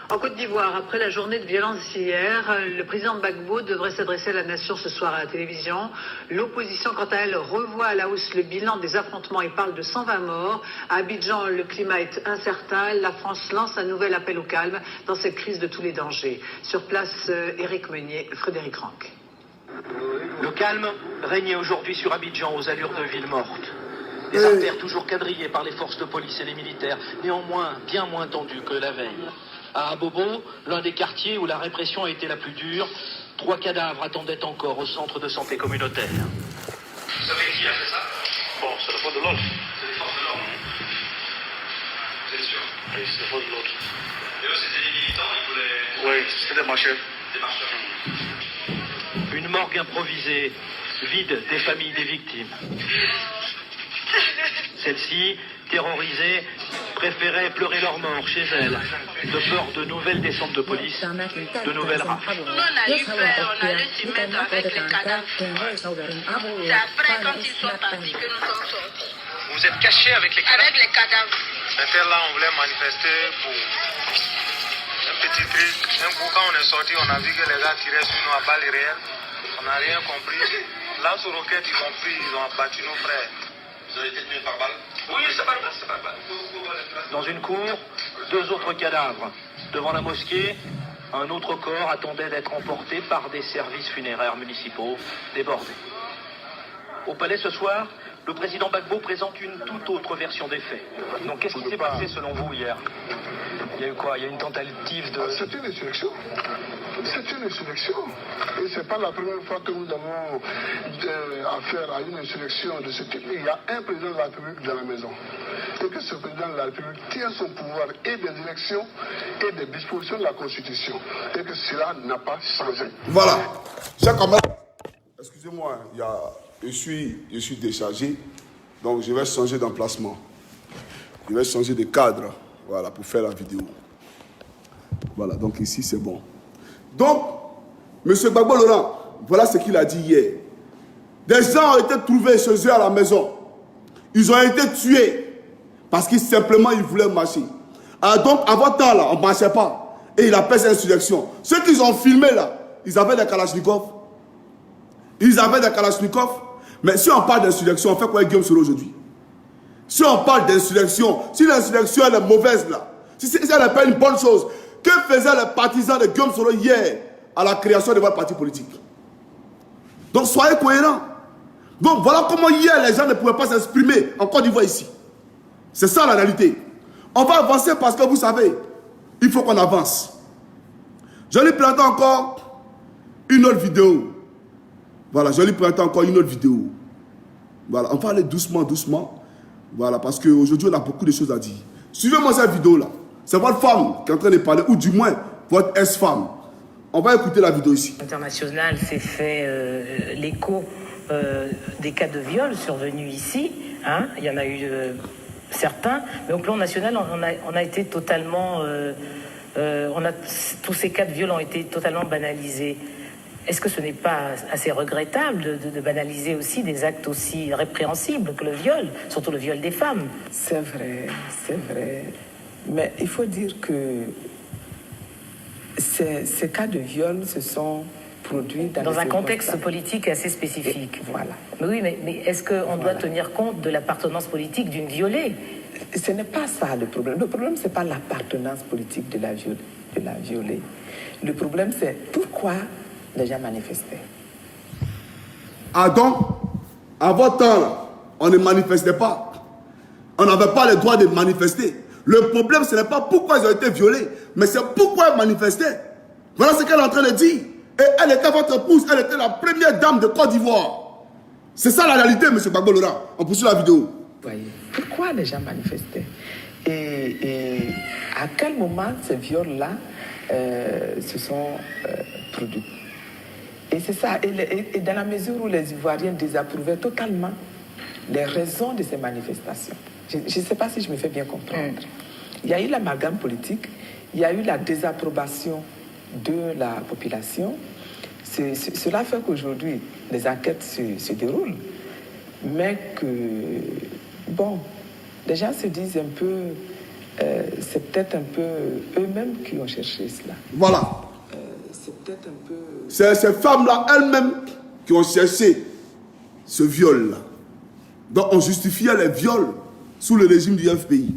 En Côte d'Ivoire, après la journée de violence hier, le président Gbagbo devrait s'adresser à la nation ce soir à la télévision. L'opposition, quant à elle, revoit à la hausse le bilan des affrontements et parle de 120 morts. À Abidjan, le climat est incertain. La France lance un nouvel appel au calme dans cette crise de tous les dangers. Sur place, Éric Meunier, Frédéric Ranck. Le calme régnait aujourd'hui sur Abidjan aux allures de ville morte. Des artères toujours quadrillées par les forces de police et les militaires, néanmoins bien moins tendues que la veille. À Abobo, l'un des quartiers où la répression a été la plus dure, 3 cadavres attendaient encore au centre de santé communautaire. Vous savez qui a fait ça? Bon, les forces de l'ordre. C'est les forces de l'ordre. Vous êtes sûr? Oui, c'est les forces de l'ordre. Et eux, c'était des militants, ils voulaient... Oui, c'était des marcheurs. Des marcheurs. Une morgue improvisée, vide des familles des victimes. Celles-ci, terrorisées, préféraient pleurer leur mort chez elles, de peur de nouvelles descentes de police, de nouvelles rafles. On a eu peur, on allait se mettre avec les cadavres. C'est après, quand ils sont partis, que nous sommes sortis. Vous êtes cachés avec les cadavres? Avec les cadavres. C'était là, on voulait manifester pour un petit truc. Un coup, quand on est sorti, on a vu que les gars tiraient sur nous à balles réelles. On n'a rien compris. Là, sur roquette, ils ont pris, ils ont abattu nos frères. Vous avez été tués par balle? Oui, c'est par balle, c'est par balle. Dans une cour, 2 autres cadavres. Devant la mosquée, un autre corps attendait d'être emporté par des services funéraires municipaux débordés. Au palais ce soir, le président Gbagbo présente une toute autre version des faits. Donc qu'est-ce qui s'est passé selon vous hier? Il y a eu quoi? Il y a eu une tentative de... C'est une insurrection. C'est une insurrection. Et ce n'est pas la première fois que nous avons affaire à une insurrection de ce type. Il y a un président de la République dans la maison. Et que ce président de la République tient son pouvoir et des élections et des dispositions de la Constitution. Et que cela n'a pas changé. Voilà. Chers camarades, excusez-moi, je suis déchargé. Donc je vais changer d'emplacement. Je vais changer de cadre. Voilà, pour faire la vidéo. Voilà, donc ici c'est bon. Donc, M. Gbagbo Laurent, voilà ce qu'il a dit hier. Des gens ont été trouvés chez eux à la maison. Ils ont été tués parce qu'ils simplement ils voulaient marcher. Alors donc, avant temps là, on ne marchait pas. Et il appelle cette insurrection. Ceux qu'ils ont filmé là, ils avaient des kalachnikovs. Ils avaient des kalachnikovs. Mais si on parle d'insurrection, on fait quoi avec Guillaume Soro aujourd'hui? Si on parle d'insurrection, si l'insurrection elle est mauvaise là, si elle n'est pas une bonne chose, que faisaient les partisans de Guillaume Soro hier à la création de votre parti politique? Donc soyez cohérents. Donc voilà comment hier les gens ne pouvaient pas s'exprimer en Côte d'Ivoire ici. C'est ça la réalité. On va avancer parce que vous savez, il faut qu'on avance. Je lui présente encore une autre vidéo. Voilà, je lui présente encore une autre vidéo. Voilà, on va aller doucement, doucement. Voilà, parce qu'aujourd'hui, on a beaucoup de choses à dire. Suivez-moi cette vidéo-là. C'est votre femme qui est en train de parler, ou du moins, votre ex-femme. On va écouter la vidéo ici. International s'est fait l'écho des cas de viol survenus ici. Hein. Il y en a eu certains. Mais au plan national, on a été totalement... tous ces cas de viol ont été totalement banalisés. Est-ce que ce n'est pas assez regrettable de banaliser aussi des actes aussi répréhensibles que le viol, surtout le viol des femmes? C'est vrai, c'est vrai. Mais il faut dire que ces cas de viol se sont produits dans un contexte politique assez spécifique. Et voilà. Mais oui, mais est-ce qu'on doit tenir compte de l'appartenance politique d'une violée? Ce n'est pas ça le problème. Le problème, ce n'est pas l'appartenance politique de la violée. Le problème, c'est pourquoi les gens manifestaient. Ah donc, à votre temps, là, on ne manifestait pas. On n'avait pas le droit de manifester. Le problème, ce n'est pas pourquoi ils ont été violés, mais c'est pourquoi ils manifestaient. Voilà ce qu'elle est en train de dire. Et elle était votre épouse, elle était la première dame de Côte d'Ivoire. C'est ça la réalité, M. Gbagbo Laurent. On poursuit la vidéo. Voyez, pourquoi les gens manifestaient? Et à quel moment ces viols-là se sont produits? Et c'est ça, et dans la mesure où les Ivoiriens désapprouvaient totalement les raisons de ces manifestations. Je ne sais pas si je me fais bien comprendre. Il y a eu l'amalgame politique, il y a eu la désapprobation de la population. Cela fait qu'aujourd'hui, les enquêtes se déroulent, mais que, bon, les gens se disent un peu, c'est peut-être un peu eux-mêmes qui ont cherché cela. Voilà. C'est peut-être un peu... C'est ces femmes-là elles-mêmes qui ont cherché ce viol-là. Donc on justifiait les viols sous le régime du FPI.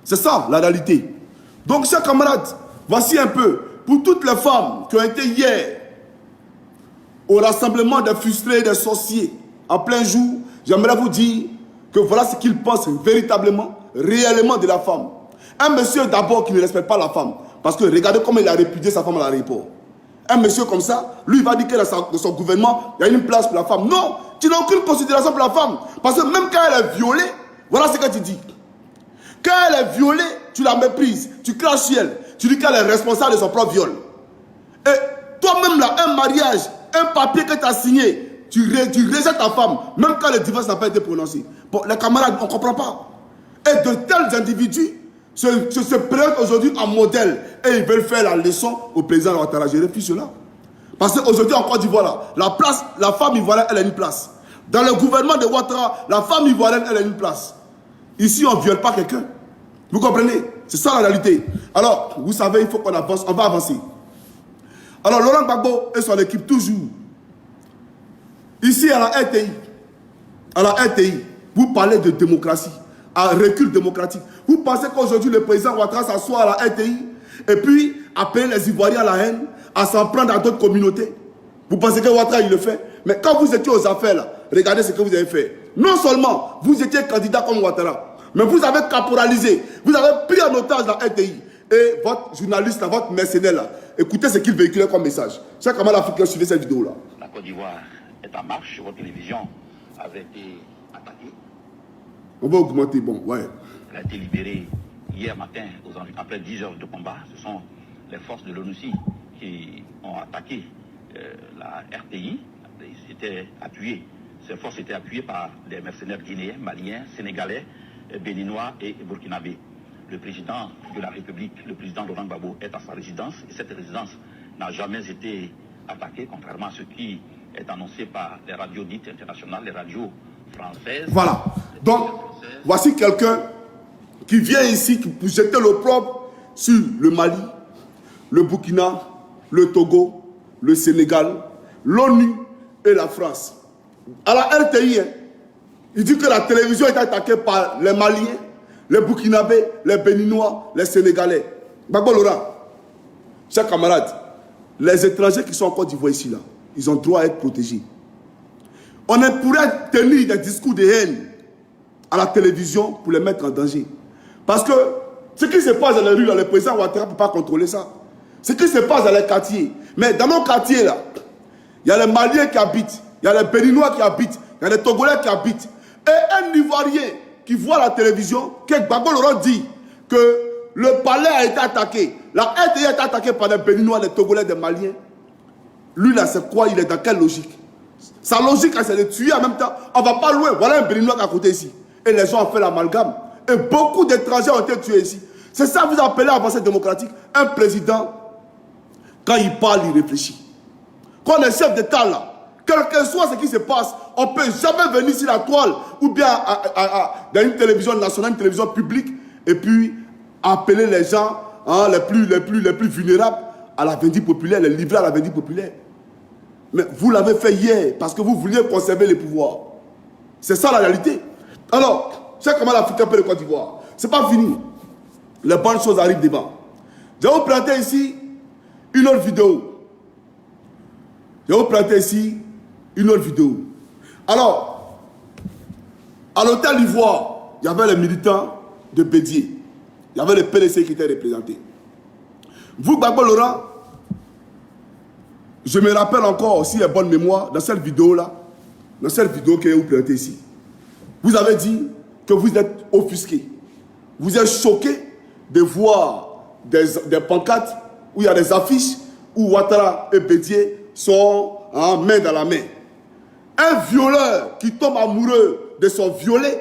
C'est ça la réalité. Donc chers camarades, voici un peu, pour toutes les femmes qui ont été hier au rassemblement des frustrés et des sorciers en plein jour, j'aimerais vous dire que voilà ce qu'ils pensent véritablement, réellement de la femme. Un monsieur d'abord qui ne respecte pas la femme. Parce que regardez comment il a répudié sa femme à l'aéroport. Un monsieur comme ça, lui il va dire que dans son gouvernement, il y a une place pour la femme. Non, tu n'as aucune considération pour la femme. Parce que même quand elle est violée, voilà ce que tu dis. Quand elle est violée, tu la méprises, tu craches sur elle, tu dis qu'elle est responsable de son propre viol. Et toi-même là, un mariage, un papier que tu as signé, tu rejettes ta femme, même quand le divorce n'a pas été prononcé. Bon, les camarades, on ne comprend pas. Et de tels individus se présentent aujourd'hui en modèle et ils veulent faire la leçon au président Ouattara. Je refuse cela. Parce qu'aujourd'hui en Côte d'Ivoire, la femme ivoirienne, elle a une place. Dans le gouvernement de Ouattara, la femme ivoirienne, elle a une place. Ici, on ne viole pas quelqu'un. Vous comprenez? C'est ça la réalité. Alors, vous savez, il faut qu'on avance, on va avancer. Alors, Laurent Gbagbo et son équipe, toujours. Ici, à la RTI, vous parlez de démocratie, un recul démocratique. Vous pensez qu'aujourd'hui, le président Ouattara s'assoit à la RTI et puis appeler les Ivoiriens à la haine, à s'en prendre à d'autres communautés? Vous pensez que Ouattara, il le fait? Mais quand vous étiez aux affaires, là, regardez ce que vous avez fait. Non seulement vous étiez candidat comme Ouattara, mais vous avez caporalisé, vous avez pris en otage la RTI. Et votre journaliste, là, votre mercenaire, là, écoutez ce qu'il véhiculait comme message. Chaque camarade africain suivait cette vidéo-là. La Côte d'Ivoire est en marche. Votre télévision avait été attaquée. On va augmenter, bon, ouais. Elle a été libérée hier matin, après 10 heures de combat. Ce sont les forces de l'ONUCI qui ont attaqué la RTI. Ces forces étaient appuyées par des mercenaires guinéens, maliens, sénégalais, béninois et burkinabés. Le président de la République, le président Laurent Gbagbo, est à sa résidence. Et cette résidence n'a jamais été attaquée, contrairement à ce qui est annoncé par les radios dites internationales, les radios françaises. Voilà. Donc, voici quelqu'un qui vient ici pour jeter l'opprobre sur le Mali, le Burkina, le Togo, le Sénégal, l'ONU et la France. À la RTI, il dit que la télévision est attaquée par les Maliens, les Burkinabés, les Béninois, les Sénégalais. Gbagbo Laurent, chers camarades, les étrangers qui sont en Côte d'Ivoire ici, là, ils ont droit à être protégés. On pourrait tenir des discours de haine à la télévision pour les mettre en danger. Parce que ce qui se passe dans les rues, là, le président Ouattara ne peut pas contrôler ça. Ce qui se passe dans les quartiers. Mais dans nos quartiers, là, il y a les Maliens qui habitent, il y a les Béninois qui habitent, il y a les Togolais qui habitent. Et un Ivoirien qui voit la télévision, que Gbagbo Laurent dit que le palais a été attaqué, la RTI a été attaquée par les Béninois, les Togolais, les Maliens. Lui là, c'est quoi? Il est dans quelle logique? Sa logique, c'est de tuer en même temps. On ne va pas loin. Voilà un Béninois qui est à côté ici. Et les gens ont fait l'amalgame. Et beaucoup d'étrangers ont été tués ici. C'est ça que vous appelez avancée démocratique. Un président, quand il parle, il réfléchit. Quand on est chef d'État là, quel que soit ce qui se passe, on ne peut jamais venir sur la toile ou bien dans une télévision nationale, une télévision publique, et puis appeler les gens les plus vulnérables à la vindicte populaire, les livrer à la vindicte populaire. Mais vous l'avez fait hier parce que vous vouliez conserver les pouvoirs. C'est ça la réalité. Alors, chers camarades africains de Côte d'Ivoire, ce n'est pas fini. Les bonnes choses arrivent devant. Je vais vous présenter ici une autre vidéo. Alors, à l'hôtel Ivoire, il y avait les militants de Bédier. Il y avait le PDC qui était représenté. Vous, Gbagbo Laurent, je me rappelle encore aussi la bonne mémoire dans cette vidéo-là, dans cette vidéo que je vais vous présenter ici. Vous avez dit que vous êtes offusqué. Vous êtes choqué de voir des pancartes où il y a des affiches où Ouattara et Bédier sont main dans la main. Un violeur qui tombe amoureux de son violé,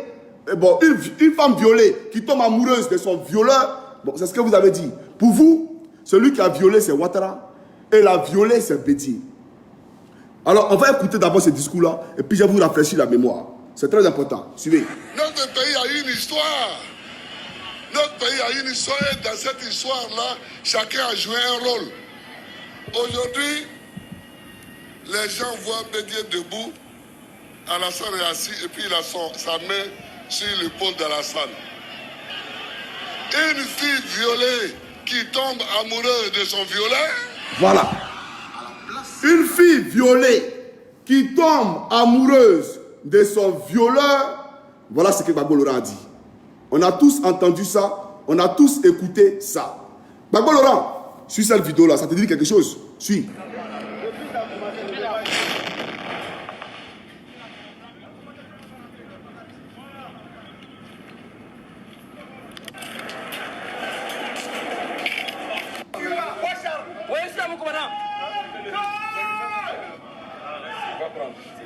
bon, une femme violée qui tombe amoureuse de son violeur, bon, c'est ce que vous avez dit. Pour vous, celui qui a violé, c'est Ouattara, et la violée, c'est Bédier. Alors, on va écouter d'abord ce discours-là, et puis je vais vous rafraîchir la mémoire. C'est très important. Suivez. Notre pays a une histoire. Notre pays a une histoire, et dans cette histoire-là, chacun a joué un rôle. Aujourd'hui, les gens voient Bédier debout, Alassane est assis, et puis il a sa main sur l'épaule d'Alassane. Une fille violée qui tombe amoureuse de son violeur. Voilà. Une fille violée qui tombe amoureuse de son violeur. Voilà ce que Gbagbo Laurent a dit. On a tous entendu ça, on a tous écouté ça. Gbagbo Laurent, suis cette vidéo-là, ça te dit quelque chose? Suis.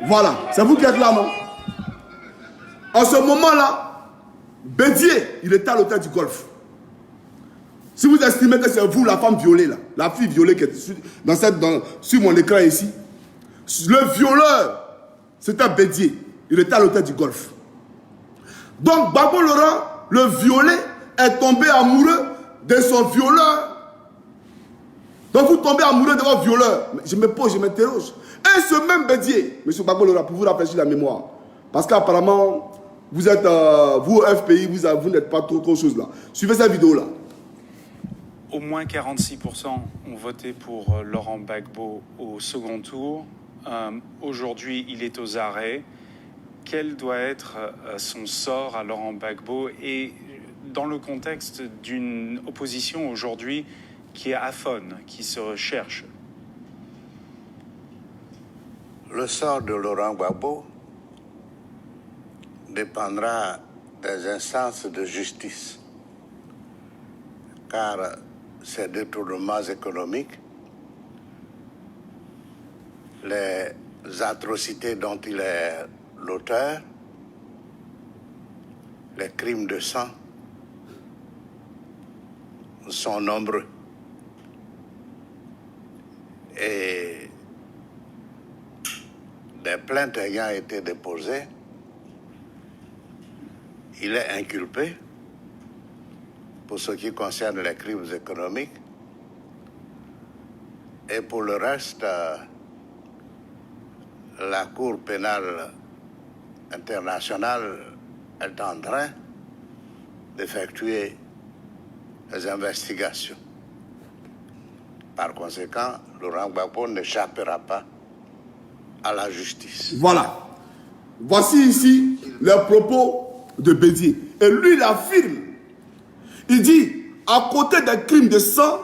Voilà, c'est vous qui êtes là, non? En ce moment-là, Bédié, il était à l'hôtel du Golfe. Si vous estimez que c'est vous, la femme violée, là, la fille violée qui est sur mon écran ici, le violeur, c'était Bédié. Il était à l'hôtel du Golfe. Donc, Gbagbo Laurent, le violé, est tombé amoureux de son violeur. Donc, vous tombez amoureux de votre violeur. Je me pose, je m'interroge. Et ce même Bédié, M. Gbagbo Laurent, pour vous rafraîchir la mémoire, parce qu'apparemment, vous êtes, vous, FPI, vous n'êtes pas trop chose là. Suivez cette vidéo-là. Au moins 46% ont voté pour Laurent Gbagbo au second tour. Aujourd'hui, il est aux arrêts. Quel doit être son sort à Laurent Gbagbo et dans le contexte d'une opposition aujourd'hui qui est aphone, qui se recherche? Le sort de Laurent Gbagbo dépendra des instances de justice, car ces détournements économiques, les atrocités dont il est l'auteur, les crimes de sang sont nombreux. Et des plaintes ayant été déposées, il est inculpé pour ce qui concerne les crimes économiques. Et pour le reste, la Cour pénale internationale est en train d'effectuer des investigations. Par conséquent, Laurent Gbagbo n'échappera pas à la justice. Voilà. Voici ici les propos de Bédié. Et lui, il affirme. Il dit, à côté des crimes de sang,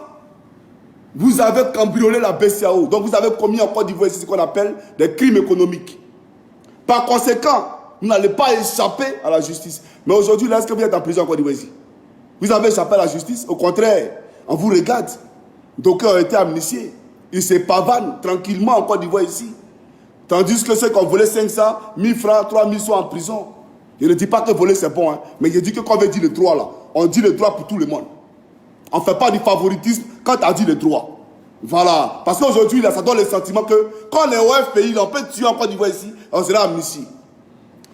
vous avez cambriolé la BCAO. Donc vous avez commis en Côte d'Ivoire ce qu'on appelle des crimes économiques. Par conséquent, vous n'allez pas échapper à la justice. Mais aujourd'hui, là, est-ce que vous êtes en prison en Côte d'Ivoire ici? Vous avez échappé à la justice? Au contraire, on vous regarde. Donc on a été amnistiés. Ils se pavanent tranquillement en Côte d'Ivoire ici. Tandis que ceux qui ont volé 500, 1000 francs, 3000 sont en prison. Je ne dis pas que voler c'est bon, hein, mais je dis que quand on veut dire le droit là, on dit le droit pour tout le monde. On ne fait pas du favoritisme quand on dit le droit. Voilà. Parce qu'aujourd'hui, ça donne le sentiment que quand on est au FPI, on peut tuer en Côte d'Ivoire ici, on sera amnistié.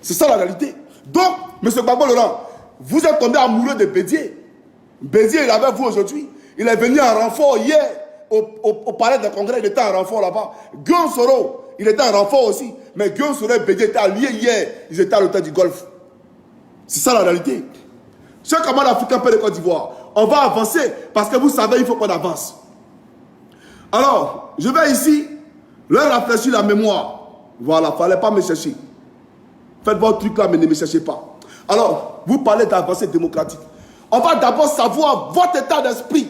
C'est ça la réalité. Donc, M. Gbagbo Laurent, vous êtes tombé amoureux de Bédié. Bédié, il est avec vous aujourd'hui. Il est venu en renfort hier au palais de congrès, il était en renfort là-bas. Guillaume Soro, il était en renfort aussi. Mais Guillaume Soro et Bédié étaient alliés hier. Ils étaient à l'hôtel du Golfe. C'est ça la réalité. Chaque camarade africain peut de Côte d'Ivoire. On va avancer parce que vous savez, il faut qu'on avance. Alors, je vais ici leur rafraîchir la mémoire. Voilà, il ne fallait pas me chercher. Faites votre truc là, mais ne me cherchez pas. Alors, vous parlez d'avancée démocratique. On va d'abord savoir votre état d'esprit.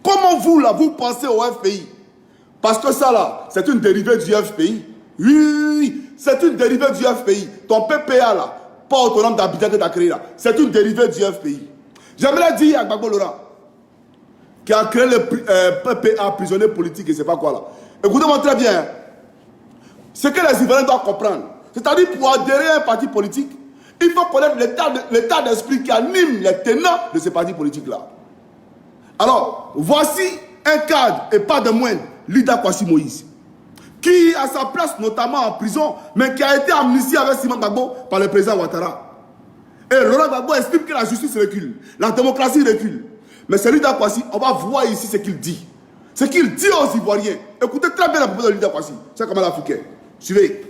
Comment vous, là, vous pensez au FPI? Parce que ça, là, c'est une dérivée du FPI. Oui, c'est une dérivée du FPI. Ton PPA, là, pas autonome d'habitat que tu as créé, là, c'est une dérivée du FPI. J'aimerais dire à Gbagbo Laurent, qui a créé le PPA, prisonnier politique, et je ne sais pas quoi, là. Écoutez-moi très bien. Ce que les Ivoiriens doivent comprendre, c'est-à-dire pour adhérer à un parti politique, il faut connaître l'état d'esprit qui anime les tenants de ce parti politique-là. Alors, voici un cadre, et pas de moindre, Lida Kwasi Moïse, qui a sa place notamment en prison, mais qui a été amnistié avec Simon Gbagbo par le président Ouattara. Et Laurent Gbagbo explique que la justice recule, la démocratie recule. Mais c'est Lida Kwasi, on va voir ici ce qu'il dit. Ce qu'il dit aux Ivoiriens. Écoutez très bien la propos de Lida Kwasi. C'est comme l'Africain. Suivez.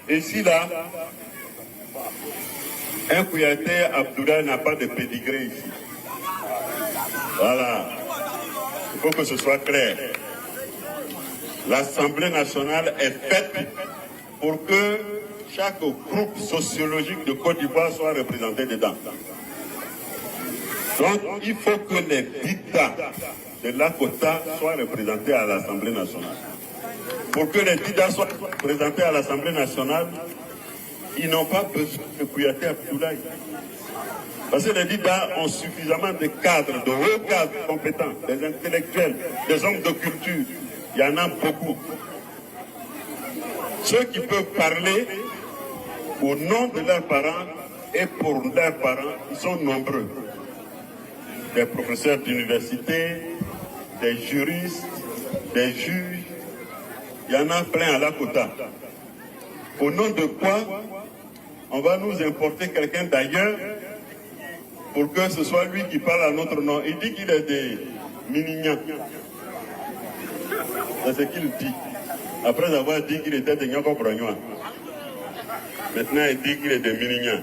Ici, là, un Kouyaté Abdoulaye n'a pas de pédigré ici. Voilà. Il faut que ce soit clair. L'Assemblée nationale est faite pour que chaque groupe sociologique de Côte d'Ivoire soit représenté dedans. Donc, il faut que les Dida de Lakota soient représentés à l'Assemblée nationale. Pour que les Dida soient représentés à l'Assemblée nationale, ils n'ont pas besoin de Kouyaté Abdoulaye. Parce que les Dida ont suffisamment de cadres, de hauts cadres compétents, des intellectuels, des hommes de culture. Il y en a beaucoup. Ceux qui peuvent parler au nom de leurs parents et pour leurs parents, ils sont nombreux. Des professeurs d'université, des juristes, des juges, il y en a plein à la quota. Au nom de quoi on va nous importer quelqu'un d'ailleurs pour que ce soit lui qui parle à notre nom. Il dit qu'il est des Minignan. C'est ce qu'il dit. Après avoir dit qu'il était de Nyoko Brognois. Maintenant, il dit qu'il est de Minignan.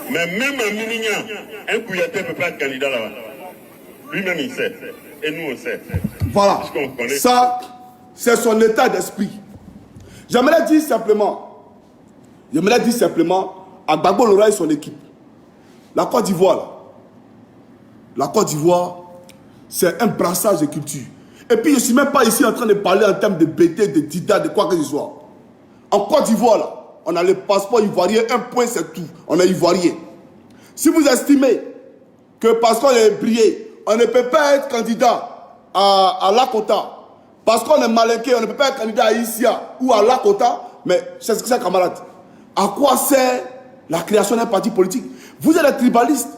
Mais même à Minignan, un Kouyaté ne peut pas être candidat là-bas. Lui-même, il sait. Et nous, on sait. Voilà. Ça, c'est son état d'esprit. J'aimerais dire simplement, à Gbagbo Lora et son équipe, la Côte d'Ivoire, c'est un brassage de culture. Et puis, je ne suis même pas ici en train de parler en termes de BT, de Dida, de quoi que ce soit. En Côte d'Ivoire, là, on a le passeport ivoirien, un point, c'est tout. On est ivoirien. Si vous estimez que parce qu'on est brillé, on ne peut pas être candidat à Lakota, parce qu'on est malinqué, on ne peut pas être candidat à Issia ou à Lakota, mais c'est ce que c'est, camarade. À quoi sert la création d'un parti politique? Vous êtes des tribalistes.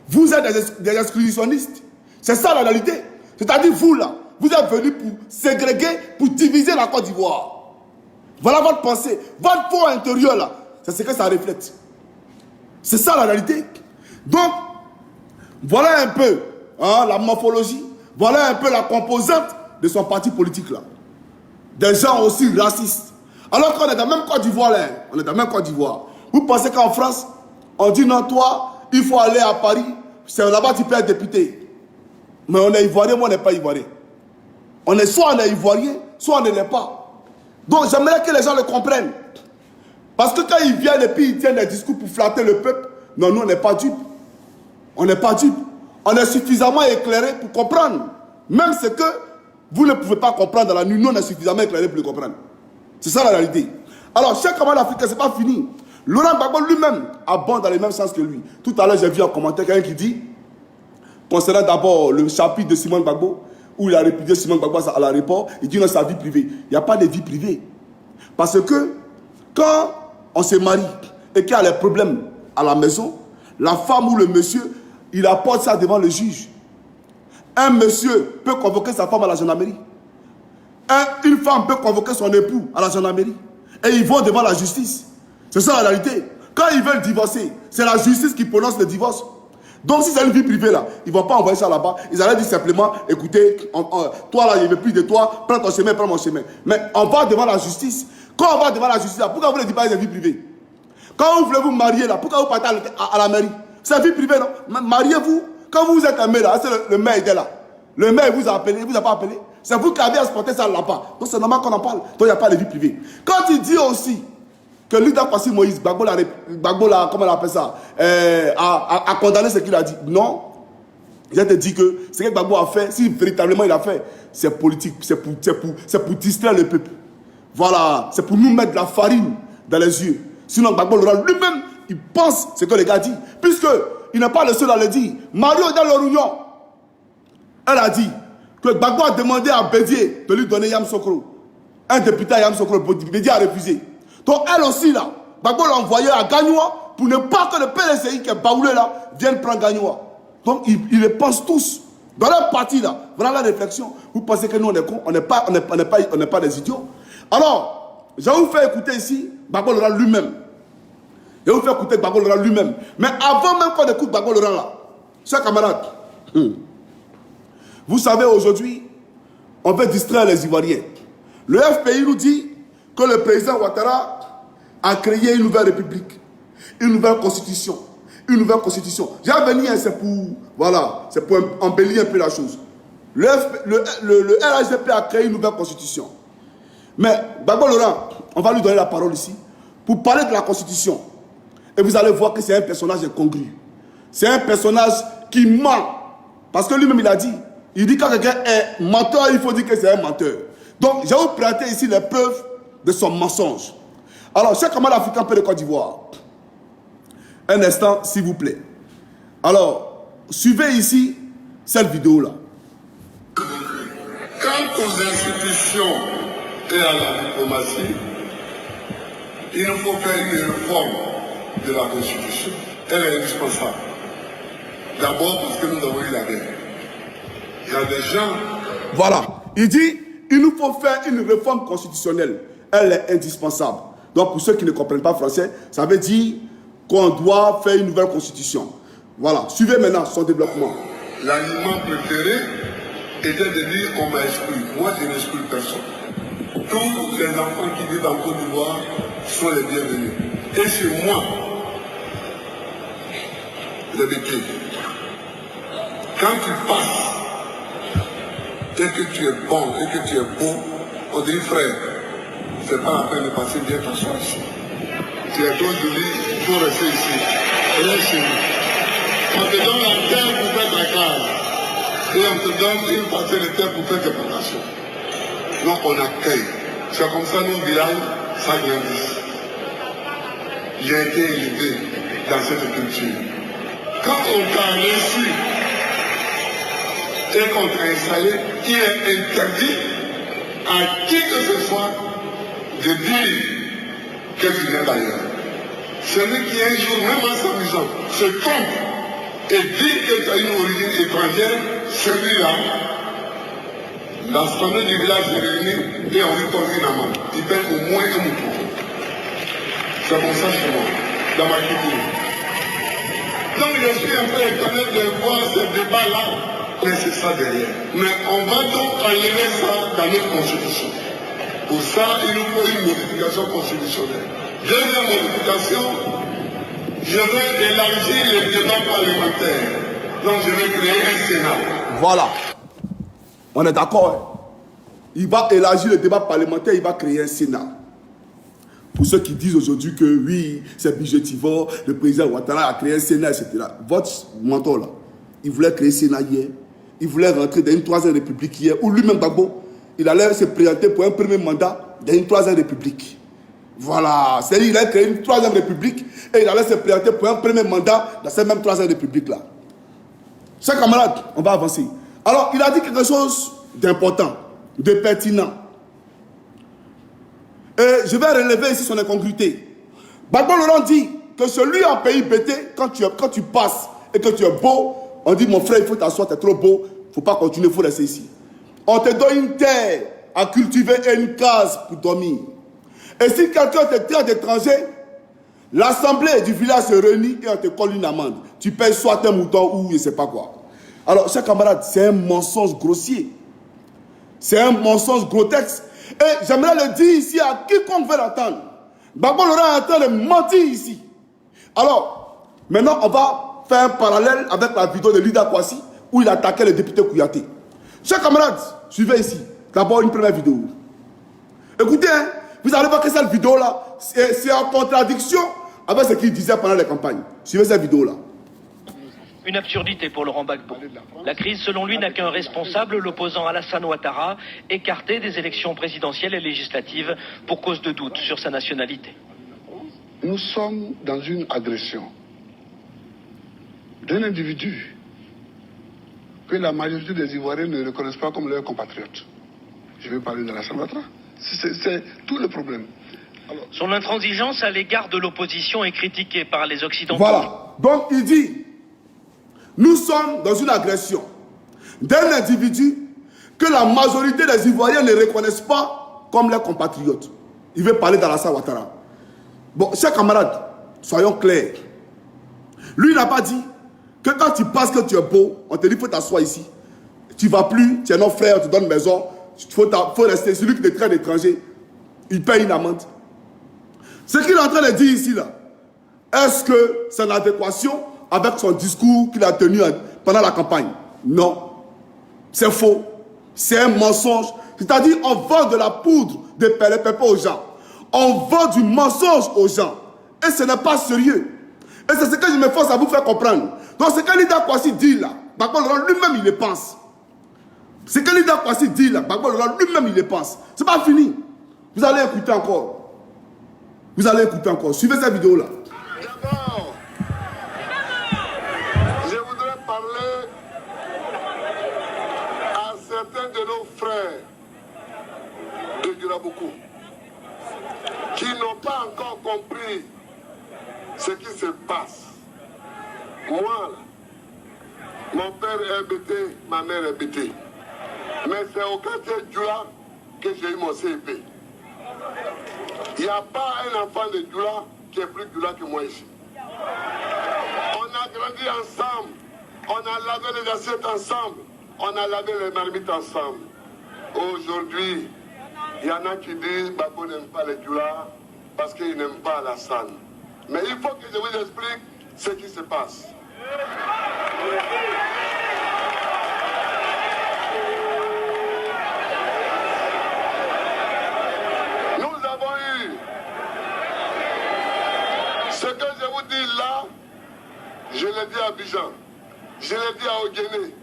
Vous êtes des exclusionnistes. C'est ça la réalité. C'est-à-dire, vous là, vous êtes venus pour ségréguer, pour diviser la Côte d'Ivoire. Voilà votre pensée. Votre fond intérieur là, c'est ce que ça reflète. C'est ça la réalité. Donc, voilà un peu la morphologie, voilà un peu la composante de son parti politique là. Des gens aussi racistes. Alors qu'on est dans la même Côte d'Ivoire là, on est dans la même Côte d'Ivoire. Vous pensez qu'en France, on dit non, toi, il faut aller à Paris, c'est là-bas tu peux être député. Mais on est ivoirien, moi on n'est pas ivoirien. Soit on est ivoirien, soit on ne l'est pas. Donc j'aimerais que les gens le comprennent. Parce que quand ils viennent et puis ils tiennent des discours pour flatter le peuple, non, nous on n'est pas dupes. On n'est pas dupes. On est suffisamment éclairés pour comprendre. Même ce que vous ne pouvez pas comprendre dans la nuit, nous on est suffisamment éclairés pour le comprendre. C'est ça la réalité. Alors, chaque camarade africain, ce n'est pas fini. Laurent Gbagbo lui-même abonde dans le même sens que lui. Tout à l'heure, j'ai vu en commentaire quelqu'un qui dit, concernant d'abord le chapitre de Simone Gbagbo, où il a répudié Simone Gbagbo à l'aéroport, il dit dans sa vie privée. Il n'y a pas de vie privée. Parce que quand on se marie et qu'il y a des problèmes à la maison, la femme ou le monsieur, il apporte ça devant le juge. Un monsieur peut convoquer sa femme à la gendarmerie. Une femme peut convoquer son époux à la gendarmerie. Et ils vont devant la justice. C'est ça la réalité. Quand ils veulent divorcer, c'est la justice qui prononce le divorce. Donc si c'est une vie privée là, ils ne vont pas envoyer ça là-bas. Ils allaient dire simplement, écoutez, toi là, il ne veut plus de toi, prends ton chemin, prends mon chemin. Mais on va devant la justice. Quand on va devant la justice là, pourquoi vous ne dites pas que c'est vie privée? Quand vous voulez vous marier là, pourquoi vous partez à la mairie? C'est vie privée, non? Mariez-vous. Quand vous êtes un maire là, le maire était là. Le maire vous a appelé, il ne vous a pas appelé. C'est vous qui avez exporté ça là-bas. Donc c'est normal qu'on en parle. Donc il n'y a pas de vie privée. Quand il dit aussi que Luda Kwasi Moïse, Gbagbo comment on appelle ça, a condamné ce qu'il a dit. Non. Je te dis que ce que Gbagbo a fait, si véritablement il a fait, c'est politique. C'est pour distraire le peuple. Voilà. C'est pour nous mettre de la farine dans les yeux. Sinon Gbagbo lui-même, il pense ce que le gars dit. Puisqu'il n'est pas le seul à le dire. Mario dans l'Orunion, elle a dit que Gbagbo a demandé à Bédié de lui donner Yamoussoukro. Un député à Yamoussoukro, Bédié a refusé. Donc elle aussi là, Gbagbo l'a envoyé à Gagnoua pour ne pas que le PLCI qui est baoulé là vienne prendre Gagnoua. Donc ils le pensent tous. Dans leur parti là, voilà la réflexion. Vous pensez que nous on est cons, on n'est pas des idiots. Alors, je vais vous faire écouter ici Gbagbo Laurent lui-même. Je vais vous faire écouter Gbagbo Laurent lui-même. Mais avant même qu'on écoute Gbagbo Laurent là, chers camarades, vous savez aujourd'hui, on veut distraire les Ivoiriens. Le FPI nous dit que le président Ouattara a créé une nouvelle république, une nouvelle constitution, une nouvelle constitution. J'ai venu, c'est pour embellir un peu la chose. Le RHDP a créé une nouvelle constitution. Mais Gbagbo Laurent, on va lui donner la parole ici pour parler de la constitution. Et vous allez voir que c'est un personnage incongru. C'est un personnage qui ment. Parce que lui-même il a dit, il dit quand quelqu'un est menteur, il faut dire que c'est un menteur. Donc je vais vous présenter ici les preuves de son mensonge. Alors, chers camarades africains, peu de Côte d'Ivoire. Un instant, s'il vous plaît. Alors, suivez ici cette vidéo-là. Quant aux institutions et à la diplomatie, il nous faut faire une réforme de la Constitution. Elle est indispensable. D'abord parce que nous avons eu la guerre. Il y a des gens... Voilà. Il dit, il nous faut faire une réforme constitutionnelle. Elle est indispensable. Donc, pour ceux qui ne comprennent pas français, ça veut dire qu'on doit faire une nouvelle constitution. Voilà. Suivez maintenant son développement. L'aliment préféré était de dire qu'on m'a exclu. Moi, je n'exclus personne. Tous les enfants qui vivent en Côte d'Ivoire sont les bienvenus. Et chez moi, le métier. Quand tu passes et que tu es bon et que tu es beau, on dit frère, c'est pas la peine de passer, bien t'asseoir ici. Tu es trop joli, il faut rester ici. Reste chez nous. On te donne la terre pour faire ta case. Et on te donne une partie de terre pour faire tes plantations. Donc on accueille. C'est comme ça nos villages s'agrandissent. J'ai été élevé dans cette culture. Quand on t'a reçu et qu'on t'a installé, il est interdit à qui que ce soit de dire que tu viens d'ailleurs. Celui qui un jour, même en s'amusant, se trompe et dit que tu as une origine étrangère, celui-là, l'assemblée du village est réunie et on lui pose une amende. Il paie au moins un mouton. C'est comme ça chez moi, dans ma culture. Donc je suis un peu étonné de voir ce débat-là, mais c'est ça derrière. Mais on va donc enlever ça dans notre constitution. Pour ça, il nous faut une modification constitutionnelle. Deuxième modification, je vais élargir les débats parlementaires. Donc je vais créer un Sénat. Voilà. On est d'accord. Hein? Il va élargir le débat parlementaire, il va créer un Sénat. Pour ceux qui disent aujourd'hui que oui, c'est budgétivore, le président Ouattara a créé un Sénat, etc. Votre mentor là, il voulait créer un Sénat hier. Il voulait rentrer dans une troisième république hier, où lui-même Gbagbo, il allait se présenter pour un premier mandat dans une troisième république. Voilà. C'est-à-dire qu'il a créé une troisième république et il allait se présenter pour un premier mandat dans cette même troisième république-là. Chers camarades, on va avancer. Alors, il a dit quelque chose d'important, de pertinent. Et je vais relever ici son incongruité. Gbagbo Laurent dit que celui en pays bêté, quand tu passes et que tu es beau, on dit mon frère, il faut t'asseoir, tu es trop beau, il ne faut pas continuer, il faut rester ici. On te donne une terre à cultiver et une case pour dormir. Et si quelqu'un te traite d'étranger, l'assemblée du village se réunit et on te colle une amende. Tu payes soit un mouton ou je ne sais pas quoi. Alors, chers camarades, c'est un mensonge grossier. C'est un mensonge grotesque. Et j'aimerais le dire ici à quiconque veut l'entendre. Gbagbo Laurent est en train de mentir ici. Alors, maintenant, on va faire un parallèle avec la vidéo de Lida Kwasi où il attaquait le député Kouyaté. Chers camarades, suivez ici. D'abord, une première vidéo. Écoutez, hein, vous allez voir que cette vidéo-là, c'est en contradiction avec ce qu'il disait pendant les campagnes. Suivez cette vidéo-là. Une absurdité pour Laurent Gbagbo. La crise, selon lui, n'a qu'un responsable, l'opposant Alassane Ouattara, écarté des élections présidentielles et législatives pour cause de doute sur sa nationalité. Nous sommes dans une agression d'un individu que la majorité des Ivoiriens ne reconnaissent pas comme leurs compatriotes. Je vais parler d'Alassane Ouattara. C'est tout le problème. Alors, son intransigeance à l'égard de l'opposition est critiquée par les Occidentaux. Voilà. Donc il dit, nous sommes dans une agression d'un individu que la majorité des Ivoiriens ne reconnaissent pas comme leurs compatriotes. Il veut parler d'Alassane Ouattara. Bon, chers camarades, soyons clairs. Lui n'a pas dit que quand tu passes que tu es beau, on te dit qu'il faut t'asseoir ici. Tu ne vas plus, tu es notre frère, on te donne maison. Il faut rester. Celui qui te traite d'étranger, il paye une amende. Ce qu'il est en train de dire ici, là, est-ce que c'est en adéquation avec son discours qu'il a tenu pendant la campagne? Non. C'est faux. C'est un mensonge. C'est-à-dire, on vend de la poudre de pépé aux gens. On vend du mensonge aux gens. Et ce n'est pas sérieux. Et c'est ce que je me force à vous faire comprendre. Donc, ce que Lida Kwasi dit là, Gbagbo Laurent lui-même, il le pense. Ce que Lida Kwasi dit là, Gbagbo Laurent lui-même, il le pense. Ce n'est pas fini. Vous allez écouter encore. Vous allez écouter encore. Suivez cette vidéo-là. D'abord, je voudrais parler à certains de nos frères de Djulaboukou qui n'ont pas encore compris ce qui se passe. Moi, là, mon père est bêté, ma mère est bêtée. Mais c'est au quartier Djoula que j'ai eu mon CEP. Il n'y a pas un enfant de Djoula qui est plus Djoula que moi ici. On a grandi ensemble, on a lavé les assiettes ensemble, on a lavé les marmites ensemble. Aujourd'hui, il y en a qui disent Babo n'aime pas les Djoula parce qu'il n'aime pas Alassane. Mais il faut que je vous explique ce qui se passe. Nous avons eu ce que je vous dis là, je l'ai dit à Abidjan, je l'ai dit à Ogéné,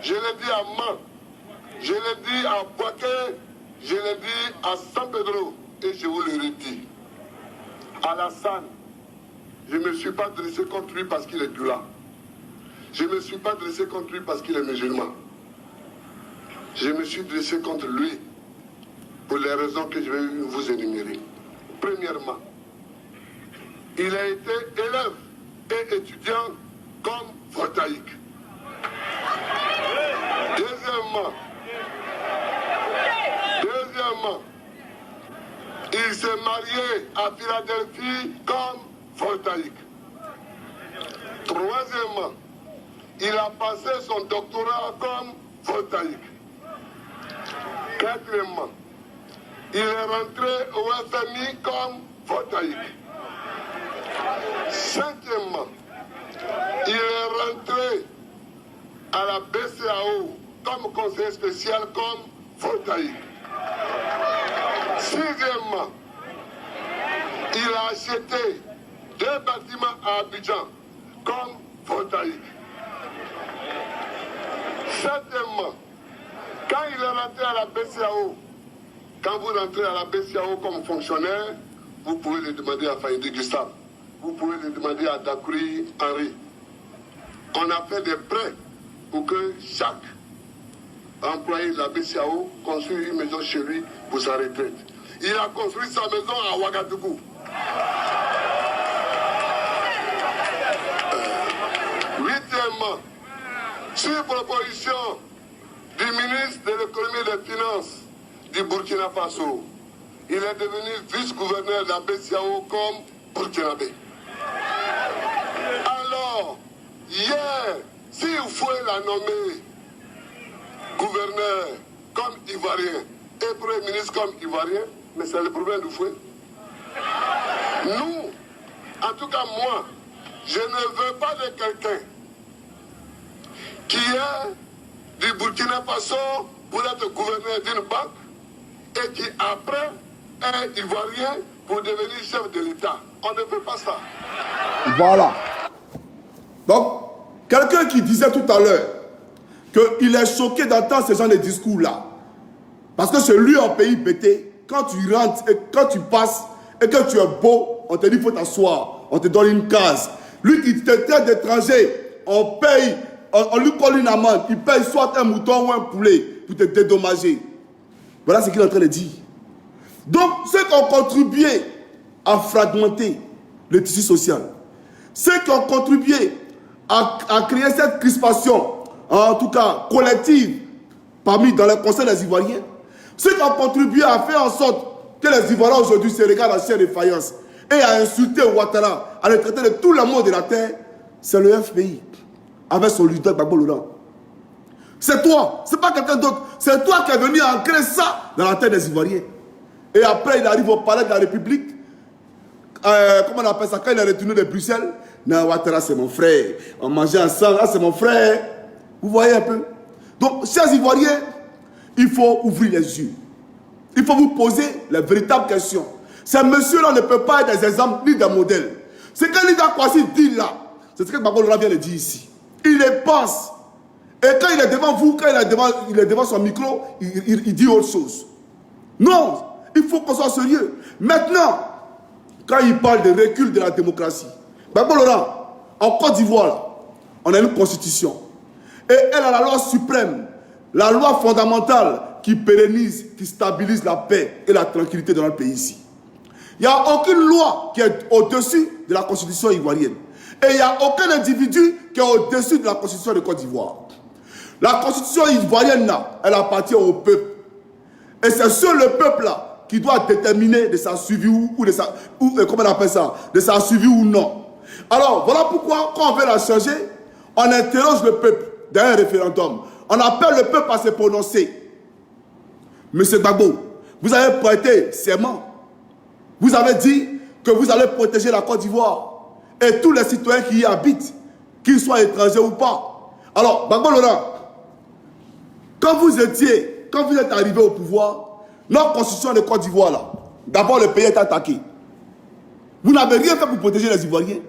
je l'ai dit à Man, je l'ai dit à Boaké, je l'ai dit à San Pedro et je vous le redis. Alassane, je ne me suis pas dressé contre lui parce qu'il est Djoula. Je ne me suis pas dressé contre lui parce qu'il est musulman. Je me suis dressé contre lui pour les raisons que je vais vous énumérer. Premièrement, il a été élève et étudiant comme photoïque. Deuxièmement, il s'est marié à Philadelphie comme photoïque. Troisièmement, il a passé son doctorat comme photoïque. Quatrièmement, il est rentré au FMI comme photoïque. Cinquièmement, il est rentré à la BCAO comme conseiller spécial comme photoïque. Sixièmement, il a acheté 2 bâtiments à Abidjan comme photoïque. Septièmement, quand il est rentré à la BCAO, quand vous rentrez à la BCAO comme fonctionnaire, vous pouvez le demander à Faïdi Gustave, vous pouvez le demander à Dakouri Henri. On a fait des prêts pour que chaque employé de la BCAO construise une maison chez lui pour sa retraite. Il a construit sa maison à Ouagadougou. Huitièmement, sur proposition du ministre de l'économie et des finances du Burkina Faso, il est devenu vice-gouverneur de la BCAO comme burkinabé. Alors, hier, si vous pouvez la nommer gouverneur comme Ivoirien et premier ministre comme Ivoirien, mais c'est le problème du fouet. Nous, en tout cas moi, je ne veux pas de quelqu'un qui est du Burkina Faso pour être gouverneur d'une banque et qui après est Ivoirien pour devenir chef de l'État. On ne veut pas ça. Voilà. Donc, quelqu'un qui disait tout à l'heure qu'il est choqué d'entendre ce genre de discours-là. Parce que c'est lui en pays pété. Quand tu rentres et quand tu passes et que tu es beau, on te dit qu'il faut t'asseoir. On te donne une case. Lui qui te traite d'étranger, on paye, on lui colle une amende. Il paye soit un mouton ou un poulet pour te dédommager. Voilà ce qu'il est en train de dire. Donc, ceux qui ont contribué à fragmenter le tissu social, ceux qui ont contribué à créer cette crispation, en tout cas collective, dans le Conseil des Ivoiriens, ceux qui ont contribué à faire en sorte que les Ivoiriens aujourd'hui se regardent en chair de faïence et à insulter Ouattara, à le traiter de tout le monde de la terre, c'est le FPI, avec son leader Gbagbo Laurent. C'est toi, c'est pas quelqu'un d'autre. C'est toi qui es venu ancrer ça dans la tête des Ivoiriens. Et après, il arrive au palais de la République. Comment on appelle ça? Quand il est retourné de Bruxelles, non, Ouattara, c'est mon frère. On mangeait ensemble, ah, c'est mon frère. Vous voyez un peu? Donc, chers Ivoiriens, il faut ouvrir les yeux. Il faut vous poser les véritables questions. Ces messieurs-là ne peuvent pas être des exemples ni des modèles. Ce que Lida Kwasi dit là, c'est ce que Gbagbo Laurent vient de dire ici. Il les pense. Et quand il est devant vous, quand il est devant son micro, il dit autre chose. Non, il faut qu'on soit sérieux. Maintenant, quand il parle de recul de la démocratie. Gbagbo Laurent, en Côte d'Ivoire, on a une constitution. Et elle a la loi suprême, la loi fondamentale qui pérennise, qui stabilise la paix et la tranquillité dans notre pays ici. Il n'y a aucune loi qui est au-dessus de la constitution ivoirienne. Et il n'y a aucun individu qui est au-dessus de la constitution de Côte d'Ivoire. La constitution ivoirienne, là, elle appartient au peuple. Et c'est seul le peuple-là qui doit déterminer de sa suivi ou de sa... comment on appelle ça? De sa suivi ou non. Alors, voilà pourquoi, quand on veut la changer, on interroge le peuple dans un référendum. On appelle le peuple à se prononcer. Monsieur Gbagbo, vous avez prêté serment. Vous avez dit que vous allez protéger la Côte d'Ivoire et tous les citoyens qui y habitent, qu'ils soient étrangers ou pas. Alors, Gbagbo Laurent, quand vous êtes arrivé au pouvoir, notre constitution de Côte d'Ivoire, là, d'abord le pays est attaqué. Vous n'avez rien fait pour protéger les Ivoiriens.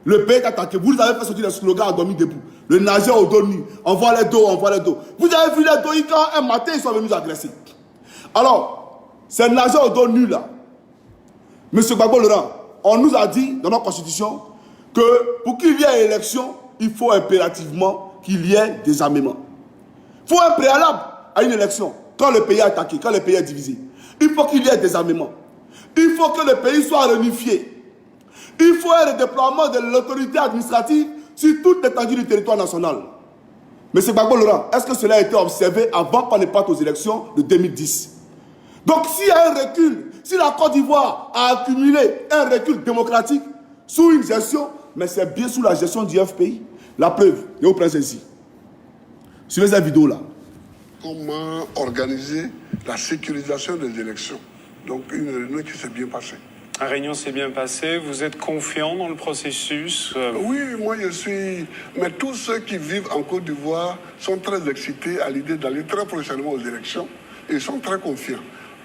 Le pays est attaqué. Vous avez fait sortir les slogans endormis debout. Le nageur au dos nu. On voit les dos, on voit les dos. Vous avez vu les dos quand un matin ils sont venus nous agresser. Alors, ces nageurs au dos nu là, Monsieur Gbagbo Laurent, on nous a dit dans notre constitution que pour qu'il y ait élection, il faut impérativement qu'il y ait des armements. Il faut un préalable à une élection. Quand le pays est attaqué, quand le pays est divisé, il faut qu'il y ait des armements. Il faut que le pays soit réunifié. Il faut un redéploiement de l'autorité administrative sur toute l'étendue du territoire national. Monsieur Gbagbo Laurent, est-ce que cela a été observé avant qu'on ne parte aux élections de 2010? Donc s'il y a un recul, si la Côte d'Ivoire a accumulé un recul démocratique sous une gestion, mais c'est bien sous la gestion du FPI. La preuve, je vous prends ceci. Suivez cette vidéo là. Comment organiser la sécurisation des élections? Donc une réunion qui s'est bien passée. La réunion s'est bien passée. Vous êtes confiant dans le processus? Oui, moi je suis... Mais tous ceux qui vivent en Côte d'Ivoire sont très excités à l'idée d'aller très prochainement aux élections. Et ils sont très confiants.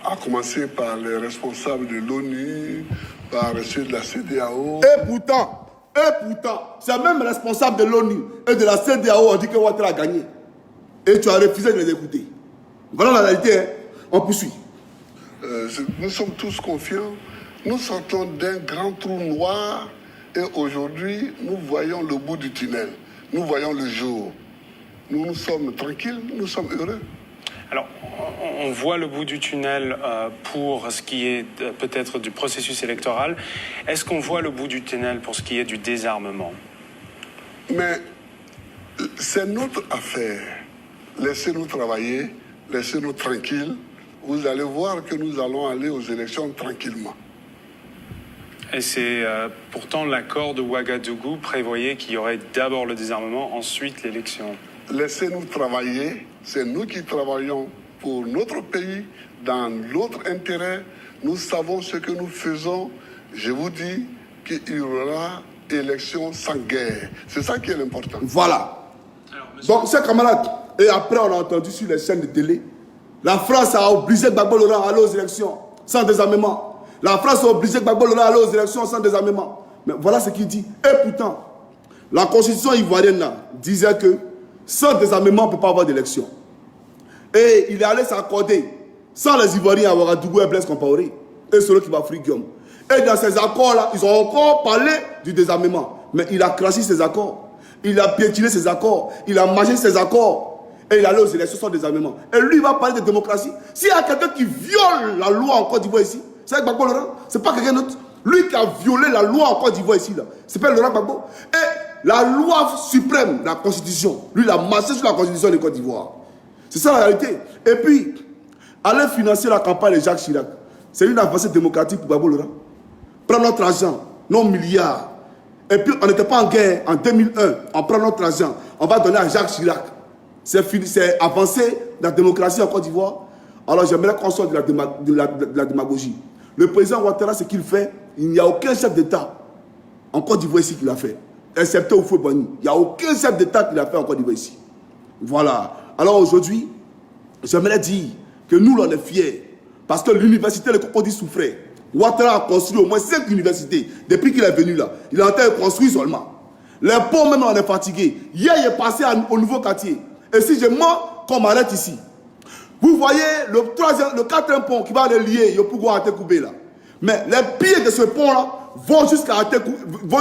À commencer par les responsables de l'ONU, par ceux de la CEDEAO. Et pourtant, c'est même responsable de l'ONU et de la CEDEAO ont dit que Ouattara a gagné. Et tu as refusé de les écouter. Voilà la réalité, hein. On poursuit. Nous sommes tous confiants. Nous sortons d'un grand trou noir et aujourd'hui, nous voyons le bout du tunnel. Nous voyons le jour. Nous sommes tranquilles, nous sommes heureux. Alors, on voit le bout du tunnel pour ce qui est peut-être du processus électoral. Est-ce qu'on voit le bout du tunnel pour ce qui est du désarmement? Mais c'est notre affaire. Laissez-nous travailler, laissez-nous tranquilles. Vous allez voir que nous allons aller aux élections tranquillement. Et c'est pourtant l'accord de Ouagadougou prévoyait qu'il y aurait d'abord le désarmement, ensuite l'élection. Laissez-nous travailler, c'est nous qui travaillons pour notre pays, dans l'autre intérêt. Nous savons ce que nous faisons. Je vous dis qu'il y aura élection sans guerre. C'est ça qui est l'important. Voilà. Donc, chers camarades, et après on a entendu sur les chaînes de télé, la France a obligé Gbagbo Laurent à aller aux élections sans désarmement. La France a obligé Gbagbo Laurent à aller aux élections sans désarmement. Mais voilà ce qu'il dit. Et pourtant, la constitution ivoirienne là, disait que sans désarmement, on ne peut pas avoir d'élection. Et il est allé s'accorder sans les Ivoiriens à Ouagadougou et Blaise Compaoré et celui qui va Frigium. Et dans ces accords-là, ils ont encore parlé du désarmement. Mais il a craché ces accords. Il a piétiné ces accords. Il a mangé ces accords. Et il est allé aux élections sans désarmement. Et lui, il va parler de démocratie. S'il y a quelqu'un qui viole la loi en Côte d'Ivoire ici, c'est Gbagbo Laurent. C'est pas quelqu'un d'autre. Lui qui a violé la loi en Côte d'Ivoire ici, c'est pas Laurent Gbagbo. Et la loi suprême, la Constitution, lui, il a marché sur la Constitution de Côte d'Ivoire. C'est ça la réalité. Et puis, aller financer la campagne de Jacques Chirac, c'est une avancée démocratique pour Gbagbo Laurent. Prendre notre argent, nos milliards. Et puis, on n'était pas en guerre en 2001. On prend notre argent, on va donner à Jacques Chirac. C'est avancé la démocratie en Côte d'Ivoire. Alors, j'aimerais qu'on sorte de la démagogie. Le président Ouattara, ce qu'il fait, il n'y a aucun chef d'État en Côte d'Ivoire ici qui l'a fait. Excepté Houphouët-Boigny. Il n'y a aucun chef d'État qui l'a fait en Côte d'Ivoire ici. Voilà. Alors aujourd'hui, j'aimerais dire que nous, on est fiers. Parce que l'université de Cocody souffrait. Ouattara a construit au moins 5 universités depuis qu'il est venu là. Il est en train de construire seulement. Les ponts, même, on est fatigués. Hier, il est passé au nouveau quartier. Et si je mens, qu'on m'arrête ici. Vous voyez le 4e pont qui va les lier, Yopougo à Tekoubé là. Mais les pieds de ce pont-là vont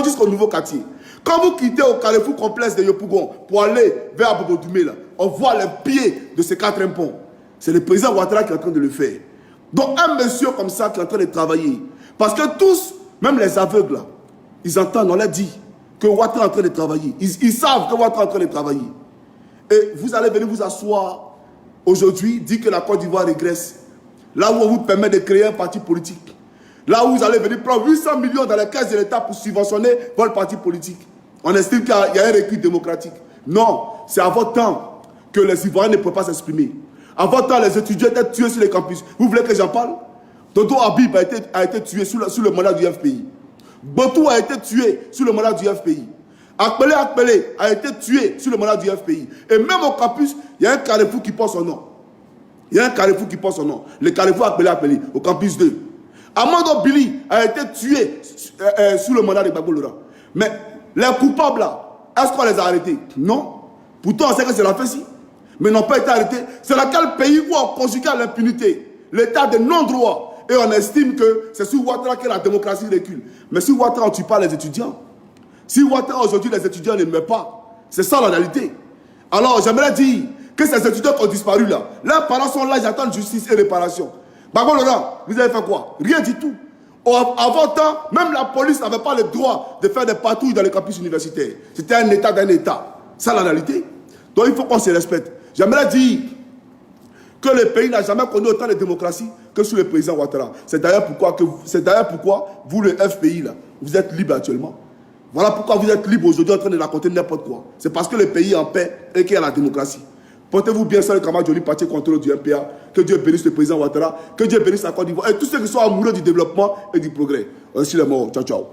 jusqu'au nouveau quartier. Quand vous quittez au carrefour complexe de Yopougon pour aller vers Abobo-Doumé, on voit les pieds de ces 4 ponts. C'est le président Ouattara qui est en train de le faire. Donc un monsieur comme ça qui est en train de travailler. Parce que tous, même les aveugles, là, ils entendent, on leur dit que Ouattara est en train de travailler. Ils savent que Ouattara est en train de travailler. Et vous allez venir vous asseoir aujourd'hui, dire que la Côte d'Ivoire régresse. Là où on vous permet de créer un parti politique. Là où vous allez venir prendre 800 millions dans les caisses de l'État pour subventionner votre parti politique. On estime qu'il y a un recul démocratique. Non, c'est à votre temps que les Ivoiriens ne peuvent pas s'exprimer. À votre temps, les étudiants étaient tués sur les campus. Vous voulez que j'en parle? Dodo Habib a été tué sous le mandat du FPI. Botou a été tué sous le mandat du FPI. Akpele a été tué sous le mandat du FPI. Et même au campus, il y a un carrefour qui porte son nom. Il y a un carrefour qui porte son nom. Le carrefour Akpele, au campus 2. Amando Billy a été tué sous le mandat de Gbagbo Laurent. Mais les coupables là, est-ce qu'on les a arrêtés? Non. Pourtant, on sait que c'est la fait-ci. Mais n'ont pas été arrêtés. C'est dans quel pays où on conjugue à l'impunité, l'état de non-droit, et on estime que c'est sous Ouattara que la démocratie recule. Mais si Ouattara, on ne tue pas les étudiants. Si Ouattara, aujourd'hui, les étudiants ne meurent pas. C'est ça la réalité. Alors, j'aimerais dire que ces étudiants qui ont disparu là, leurs parents sont là, ils attendent justice et réparation. Gbagbo Laurent, vous avez fait quoi? Rien du tout. Avant temps, même la police n'avait pas le droit de faire des patrouilles dans les campus universitaires. C'était un état d'un état. C'est la réalité. Donc il faut qu'on se respecte. J'aimerais dire que le pays n'a jamais connu autant de démocratie que sous le président Ouattara. C'est d'ailleurs pourquoi vous, le FPI, là, vous êtes libre actuellement. Voilà pourquoi vous êtes libre aujourd'hui en train de raconter n'importe quoi. C'est parce que le pays est en paix et qu'il y a la démocratie. Portez-vous bien sur le Kama Joli, parti contrôle du MPA. Que Dieu bénisse le président Ouattara. Que Dieu bénisse la Côte d'Ivoire. Et tous ceux qui sont amoureux du développement et du progrès. Ainsi les morts. Ciao, ciao.